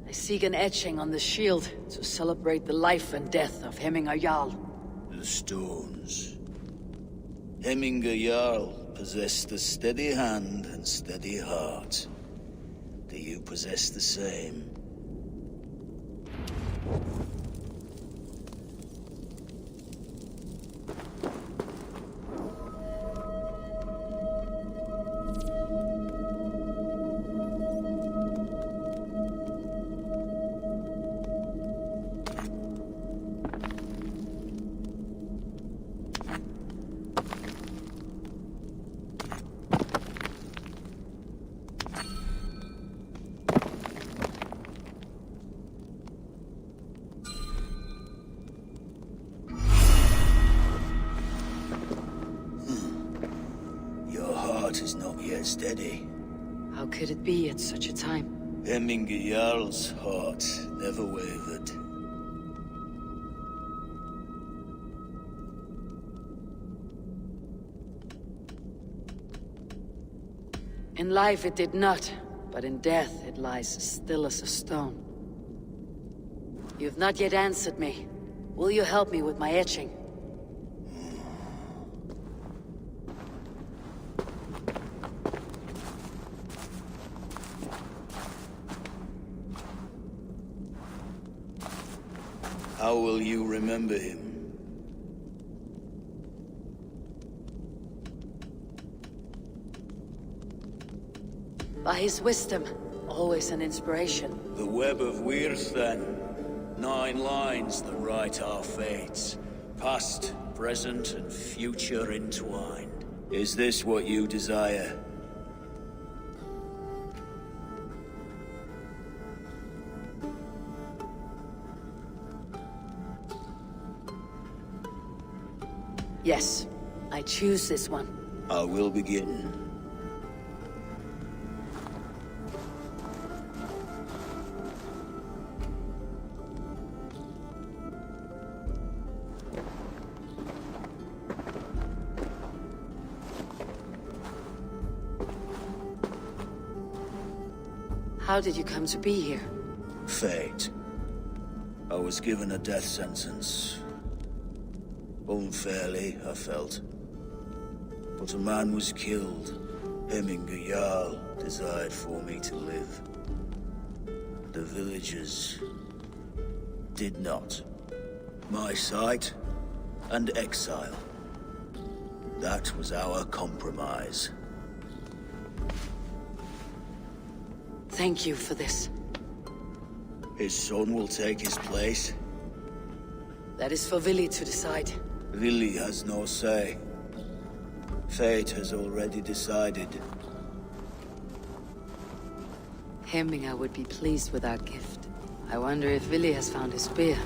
Speaker 3: I seek an etching on the shield to celebrate the life and death of Hemminger Jarl.
Speaker 14: The stones. Hemminger Jarl possessed a steady hand and steady heart. Do you possess the same? Is not yet steady.
Speaker 3: How could it be at such a time?
Speaker 14: Hemminger Jarl's heart never wavered.
Speaker 3: In life it did not, but in death it lies as still as a stone. You have not yet answered me. Will you help me with my etching?
Speaker 14: How will you remember him?
Speaker 3: By his wisdom, always an inspiration.
Speaker 14: The web of Wirth, then. 9 lines that write our fates. Past, present, and future entwined. Is this what you desire?
Speaker 3: Yes, I choose this one.
Speaker 14: I will begin.
Speaker 3: How did you come to be here?
Speaker 14: Fate. I was given a death sentence. Unfairly, I felt. But a man was killed. Hemminger Jarl desired for me to live. The villagers did not. My sight and exile. That was our compromise.
Speaker 3: Thank you for this.
Speaker 14: His son will take his place.
Speaker 3: That is for Vili to decide.
Speaker 14: Vili has no say. Fate has already decided.
Speaker 3: Hemminger would be pleased with our gift. I wonder if Vili has found his spear.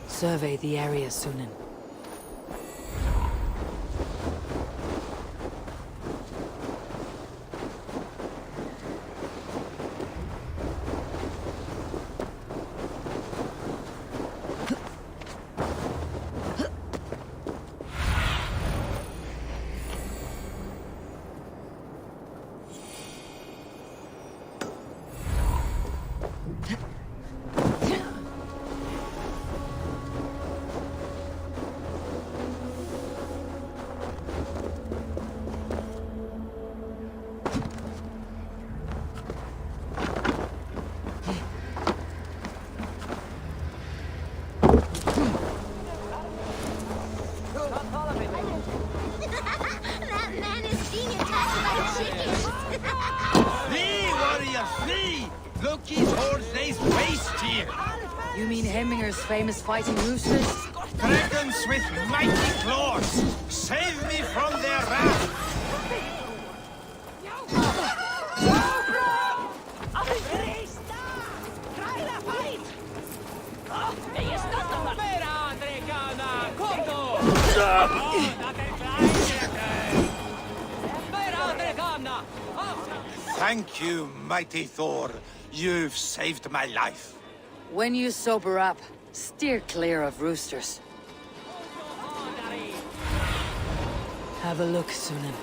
Speaker 3: Survey the area, Sunan. You mean Hemminger's famous fighting roosters?
Speaker 10: Dragons with mighty claws! Save me from their wrath! Thank you, mighty Thor. You've saved my life.
Speaker 3: When you sober up, steer clear of roosters. Have a look, Sunan.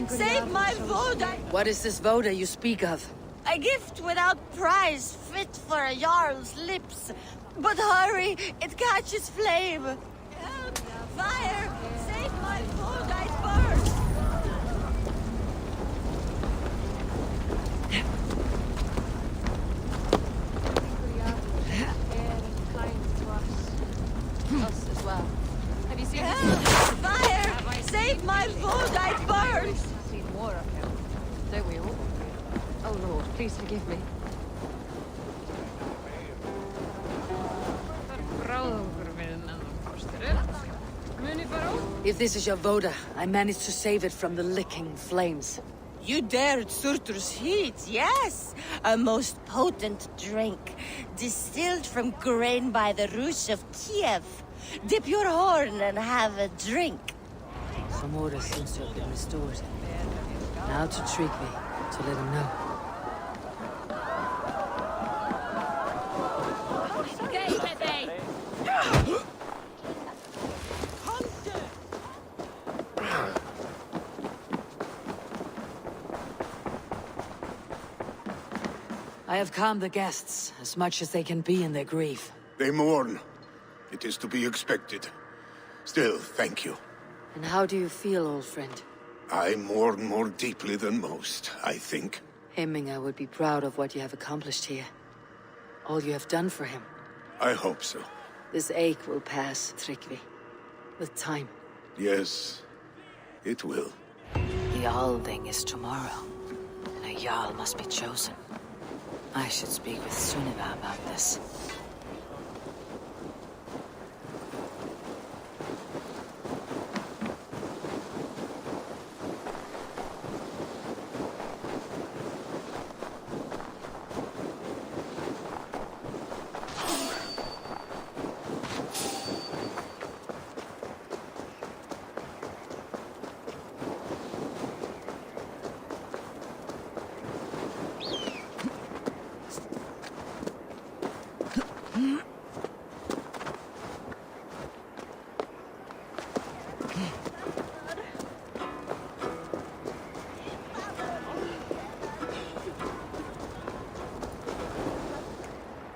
Speaker 4: Save my Voda!
Speaker 3: What is this Voda you speak of?
Speaker 4: A gift without price, fit for a Jarl's lips. But hurry, it catches flame. Help! Fire! Save my Voda, it burns!
Speaker 13: Us as well. Have you seen
Speaker 4: Help! Fire! Save my Voda, it burns!
Speaker 13: More of him. Don't we all? Oh Lord, please forgive me.
Speaker 3: If this is your Voda, I managed to save it from the licking flames.
Speaker 4: You dared Surtur's heat, yes. A most potent drink, distilled from grain by the Rus of Kiev. Dip your horn and have a drink.
Speaker 3: Some order seems to have been restored. Now to Tryggvi, to let him know. I have calmed the guests, as much as they can be in their grief.
Speaker 8: They mourn. It is to be expected. Still, thank you.
Speaker 3: And how do you feel, old friend?
Speaker 8: I mourn more deeply than most, I think.
Speaker 3: Hemminger would be proud of what you have accomplished here. All you have done for him.
Speaker 8: I hope so.
Speaker 3: This ache will pass, Tryggvi. With time.
Speaker 8: Yes, it will.
Speaker 3: The Althing is tomorrow, and a Jarl must be chosen. I should speak with Sunniva about this.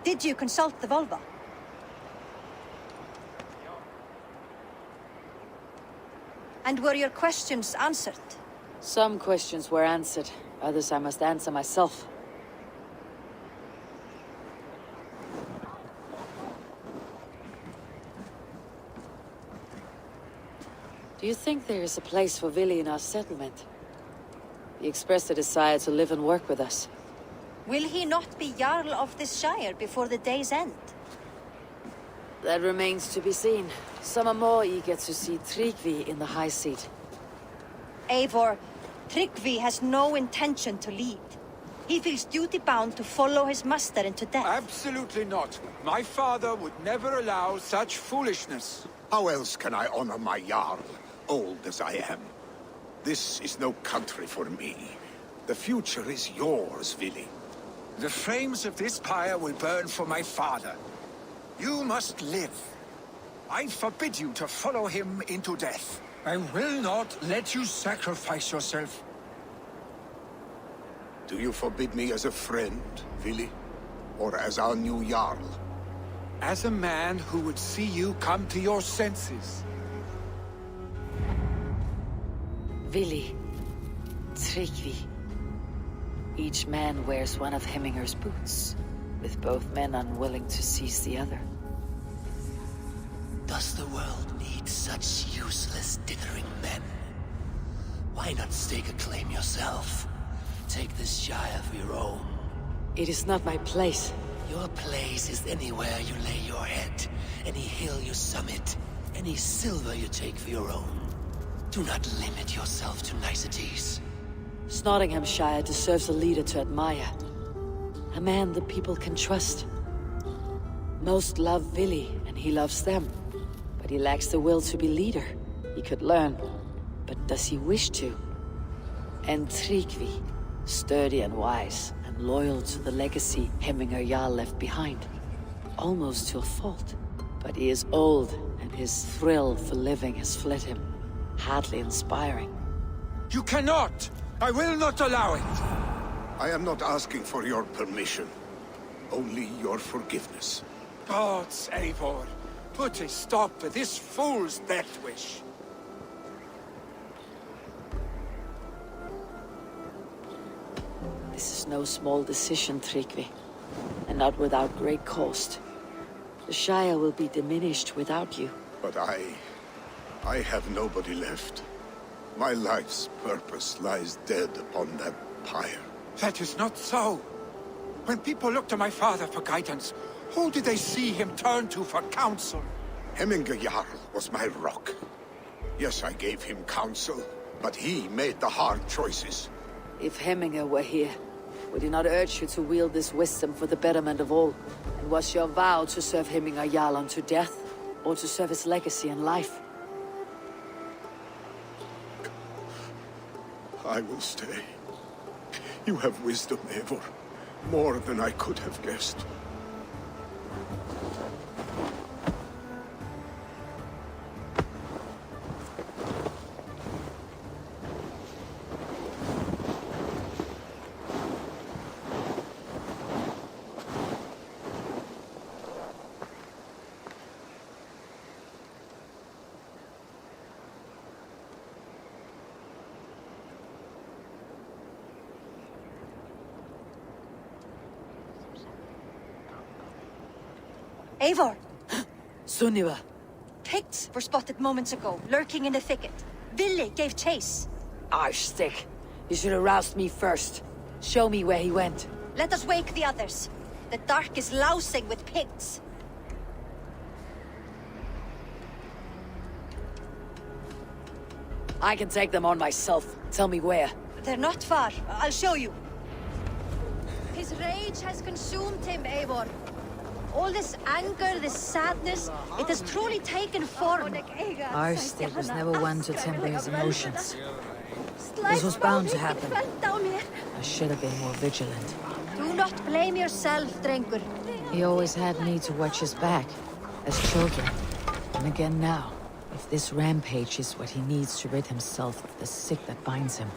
Speaker 4: Did you consult the Volva? And were your questions answered?
Speaker 3: Some questions were answered. Others I must answer myself. Do you think there is a place for Vili in our settlement? He expressed a desire to live and work with us.
Speaker 4: Will he not be Jarl of this Shire before the day's end?
Speaker 3: That remains to be seen. Some are more eager to see Tryggvi in the high seat.
Speaker 4: Eivor, Tryggvi has no intention to lead. He feels duty-bound to follow his master into death.
Speaker 2: Absolutely not. My father would never allow such foolishness.
Speaker 8: How else can I honor my Jarl, old as I am? This is no country for me. The future is yours, Vili.
Speaker 2: The flames of this pyre will burn for my father. You must live. I forbid you to follow him into death. I will not let you sacrifice yourself.
Speaker 8: Do you forbid me as a friend, Vili? Or as our new Jarl?
Speaker 2: As a man who would see you come to your senses.
Speaker 3: Vili, Tryggvi. Each man wears one of Hemminger's boots, with both men unwilling to seize the other.
Speaker 15: Does the world need such useless, dithering men? Why not stake a claim yourself? Take this Shire for your own.
Speaker 3: It is not my place.
Speaker 15: Your place is anywhere you lay your head, any hill you summit, any silver you take for your own. Do not limit yourself to niceties.
Speaker 3: Nottinghamshire deserves a leader to admire. A man the people can trust. Most love Vili, and he loves them. But he lacks the will to be leader. He could learn, but does he wish to? And Tryggvi, sturdy and wise, and loyal to the legacy Hemminger Jarl left behind. Almost to a fault. But he is old, and his thrill for living has fled him. Hardly inspiring.
Speaker 2: You cannot! I will not allow it!
Speaker 8: I am not asking for your permission. Only your forgiveness.
Speaker 2: Gods, Eivor, put a stop to this fool's death wish.
Speaker 3: This is no small decision, Tryggvi. And not without great cost. The Shire will be diminished without you.
Speaker 8: But I have nobody left. My life's purpose lies dead upon that pyre.
Speaker 2: That is not so. When people look to my father for guidance, who did they see him turn to for counsel?
Speaker 8: Hemminger Jarl was my rock. Yes, I gave him counsel, but he made the hard choices.
Speaker 3: If Hemminger were here, would he not urge you to wield this wisdom for the betterment of all? And was your vow to serve Hemminger Jarl unto death, or to serve his legacy in life?
Speaker 8: I will stay. You have wisdom, Eivor. More than I could have guessed.
Speaker 4: Eivor!
Speaker 3: Sunniva!
Speaker 4: Picts were spotted moments ago, lurking in the thicket. Ville gave chase.
Speaker 3: Arshstick! You should have roused me first. Show me where he went.
Speaker 4: Let us wake the others. The dark is lousing with Picts.
Speaker 3: I can take them on myself. Tell me where.
Speaker 4: They're not far. I'll show you. His rage has consumed him, Eivor. All this anger, this sadness, it has truly taken form.
Speaker 3: Arshstick was never one to temper his emotions. This was bound to happen. I should have been more vigilant.
Speaker 4: Do not blame yourself, Drengur.
Speaker 3: He always had me to watch his back, as children. And again now, if this rampage is what he needs to rid himself of the sick that binds him,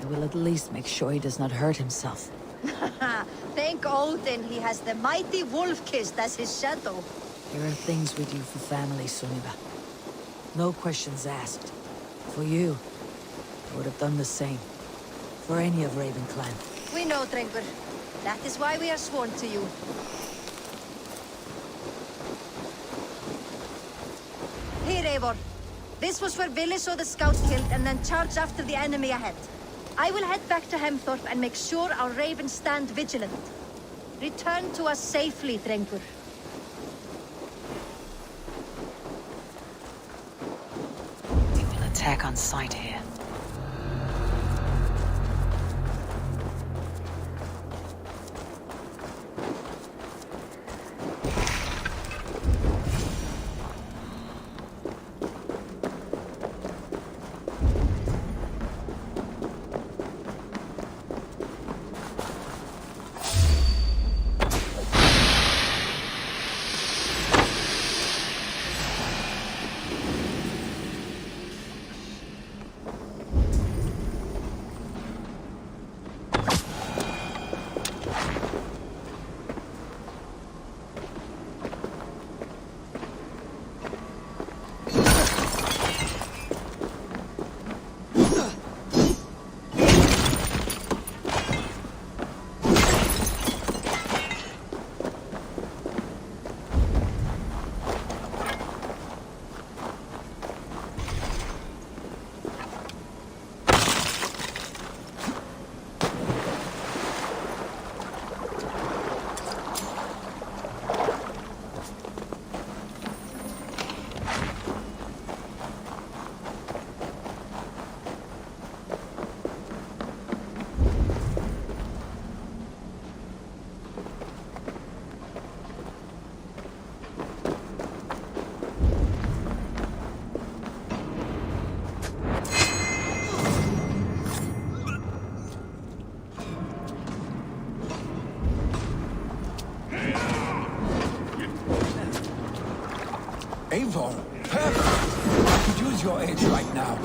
Speaker 3: I will at least make sure he does not hurt himself.
Speaker 4: Thank Odin he has the mighty Wolf-Kissed as his shadow.
Speaker 3: There are things we do for family, Sunniva. No questions asked. For you, I would have done the same. For any of Raven clan.
Speaker 4: We know, Drengur. That is why we are sworn to you. Here, Eivor. This was where Ville saw the scout killed and then charged after the enemy ahead. I will head back to Hemthorpe and make sure our ravens stand vigilant. Return to us safely, Drengur.
Speaker 3: We will attack on sight here.
Speaker 2: Eivor, perfect! I could use your aid right now.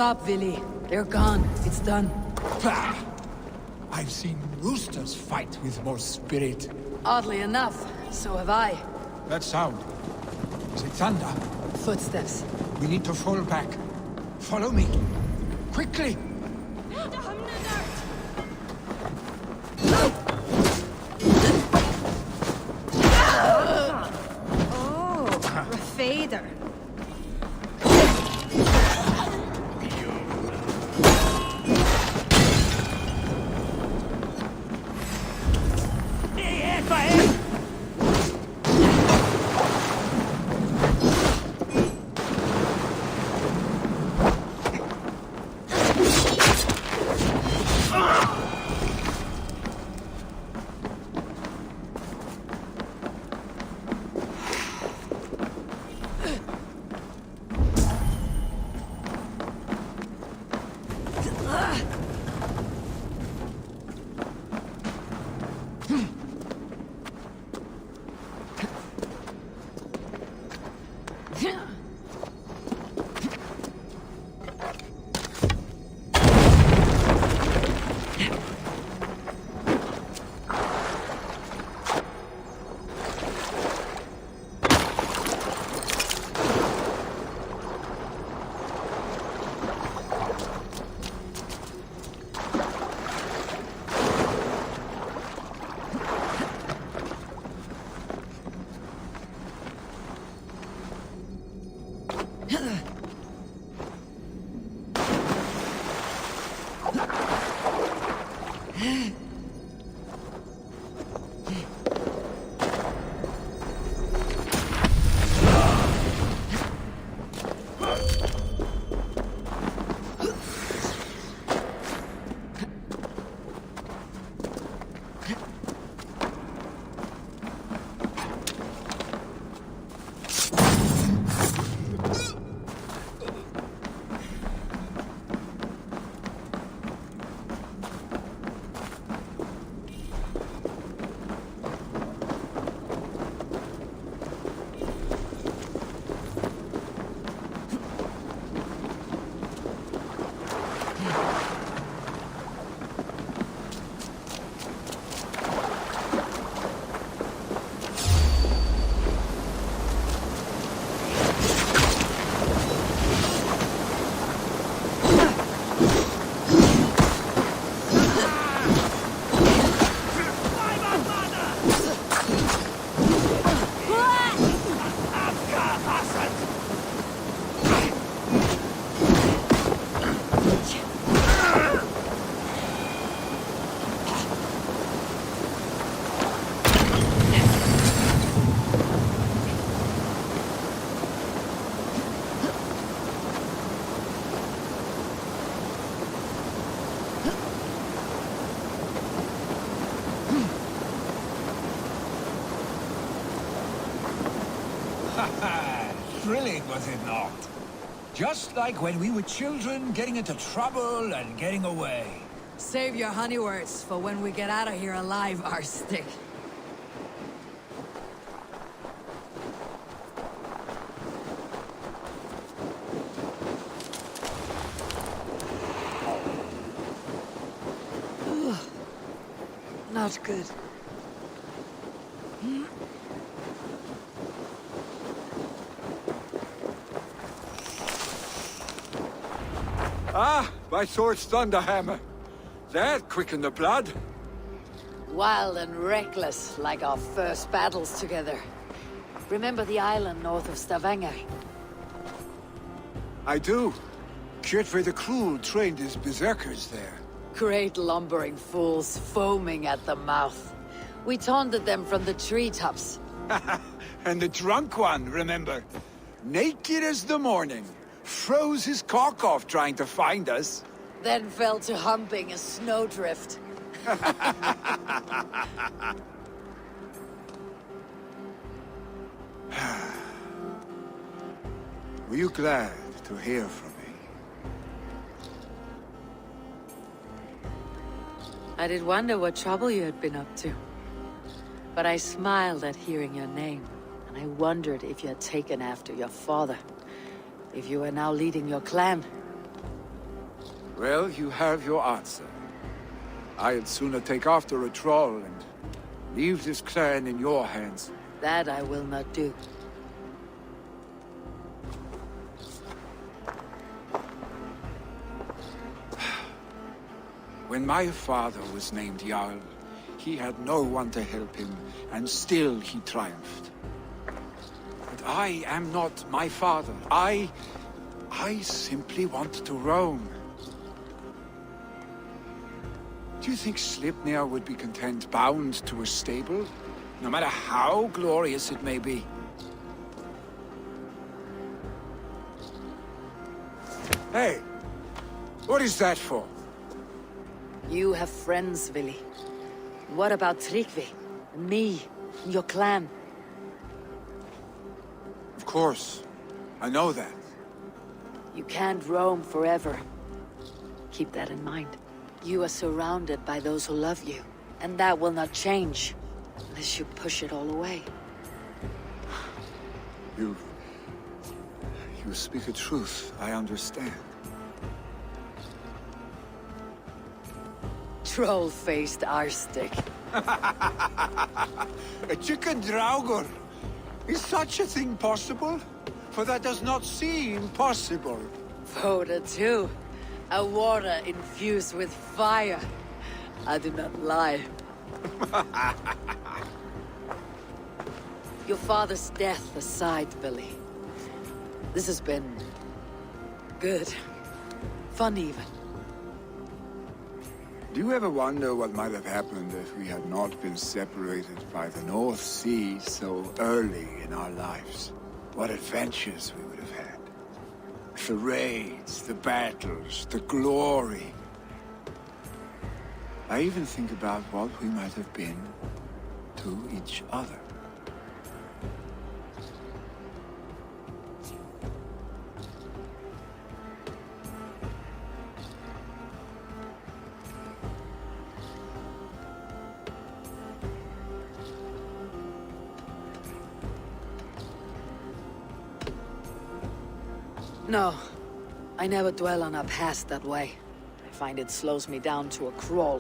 Speaker 3: Stop, Villy. They're gone. It's done.
Speaker 2: Bah! I've seen roosters fight with more spirit.
Speaker 3: Oddly enough, so have I.
Speaker 2: That sound. Is it thunder?
Speaker 3: Footsteps.
Speaker 2: We need to fall back. Follow me. Quickly!
Speaker 6: Oh, Rafader.
Speaker 2: Thrilling, was it not? Just like when we were children, getting into trouble and getting away.
Speaker 3: Save your honey words for when we get out of here alive, Arstick. Not good.
Speaker 2: Ah, my sword's thunderhammer. That quickened the blood.
Speaker 3: Wild and reckless, like our first battles together. Remember the island north of Stavanger?
Speaker 2: I do. Kjotve the Cruel trained his berserkers there.
Speaker 3: Great lumbering fools, foaming at the mouth. We taunted them from the treetops.
Speaker 2: And the drunk one, remember? Naked as the morning. Froze his cock off trying to find us.
Speaker 3: Then fell to humping a snowdrift.
Speaker 2: Were you glad to hear from me?
Speaker 3: I did wonder what trouble you had been up to. But I smiled at hearing your name, and I wondered if you had taken after your father. If you were now leading your clan.
Speaker 2: Well, you have your answer. I'd sooner take after a troll and leave this clan in your hands.
Speaker 3: That I will not do.
Speaker 2: When my father was named Jarl, he had no one to help him, and still he triumphed. But I am not my father. I simply want to roam. Do you think Sleipnir would be content bound to a stable? No matter how glorious it may be? Hey! What is that for?
Speaker 3: You have friends, Vili. What about Tryggvi? And me? And your clan?
Speaker 2: Of course. I know that.
Speaker 3: You can't roam forever. Keep that in mind. You are surrounded by those who love you. And that will not change. Unless you push it all away.
Speaker 2: You speak a truth. I understand.
Speaker 3: Troll-faced arstick.
Speaker 2: A chicken draugr! Is such a thing possible? For that does not seem possible.
Speaker 3: Voda too. A water infused with fire. I do not lie. Your father's death aside, Billy. This has been... good. Fun even.
Speaker 2: Do you ever wonder what might have happened if we had not been separated by the North Sea so early in our lives? What adventures we would have had. The raids, the battles, the glory. I even think about what we might have been to each other.
Speaker 3: No. I never dwell on our past that way. I find it slows me down to a crawl.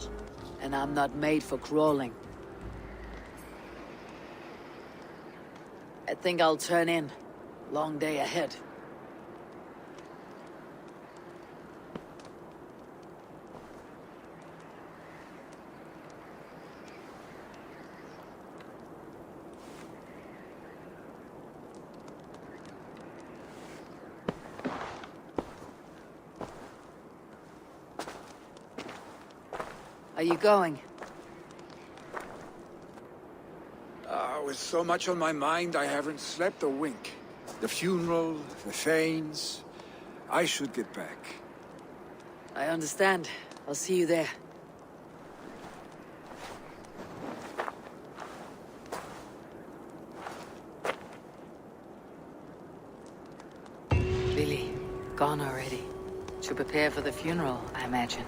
Speaker 3: And I'm not made for crawling. I think I'll turn in. Long day ahead. Are you going?
Speaker 2: With so much on my mind, I haven't slept a wink. The funeral, the Thanes... I should get back.
Speaker 3: I understand. I'll see you there. Billy, gone already. To prepare for the funeral, I imagine.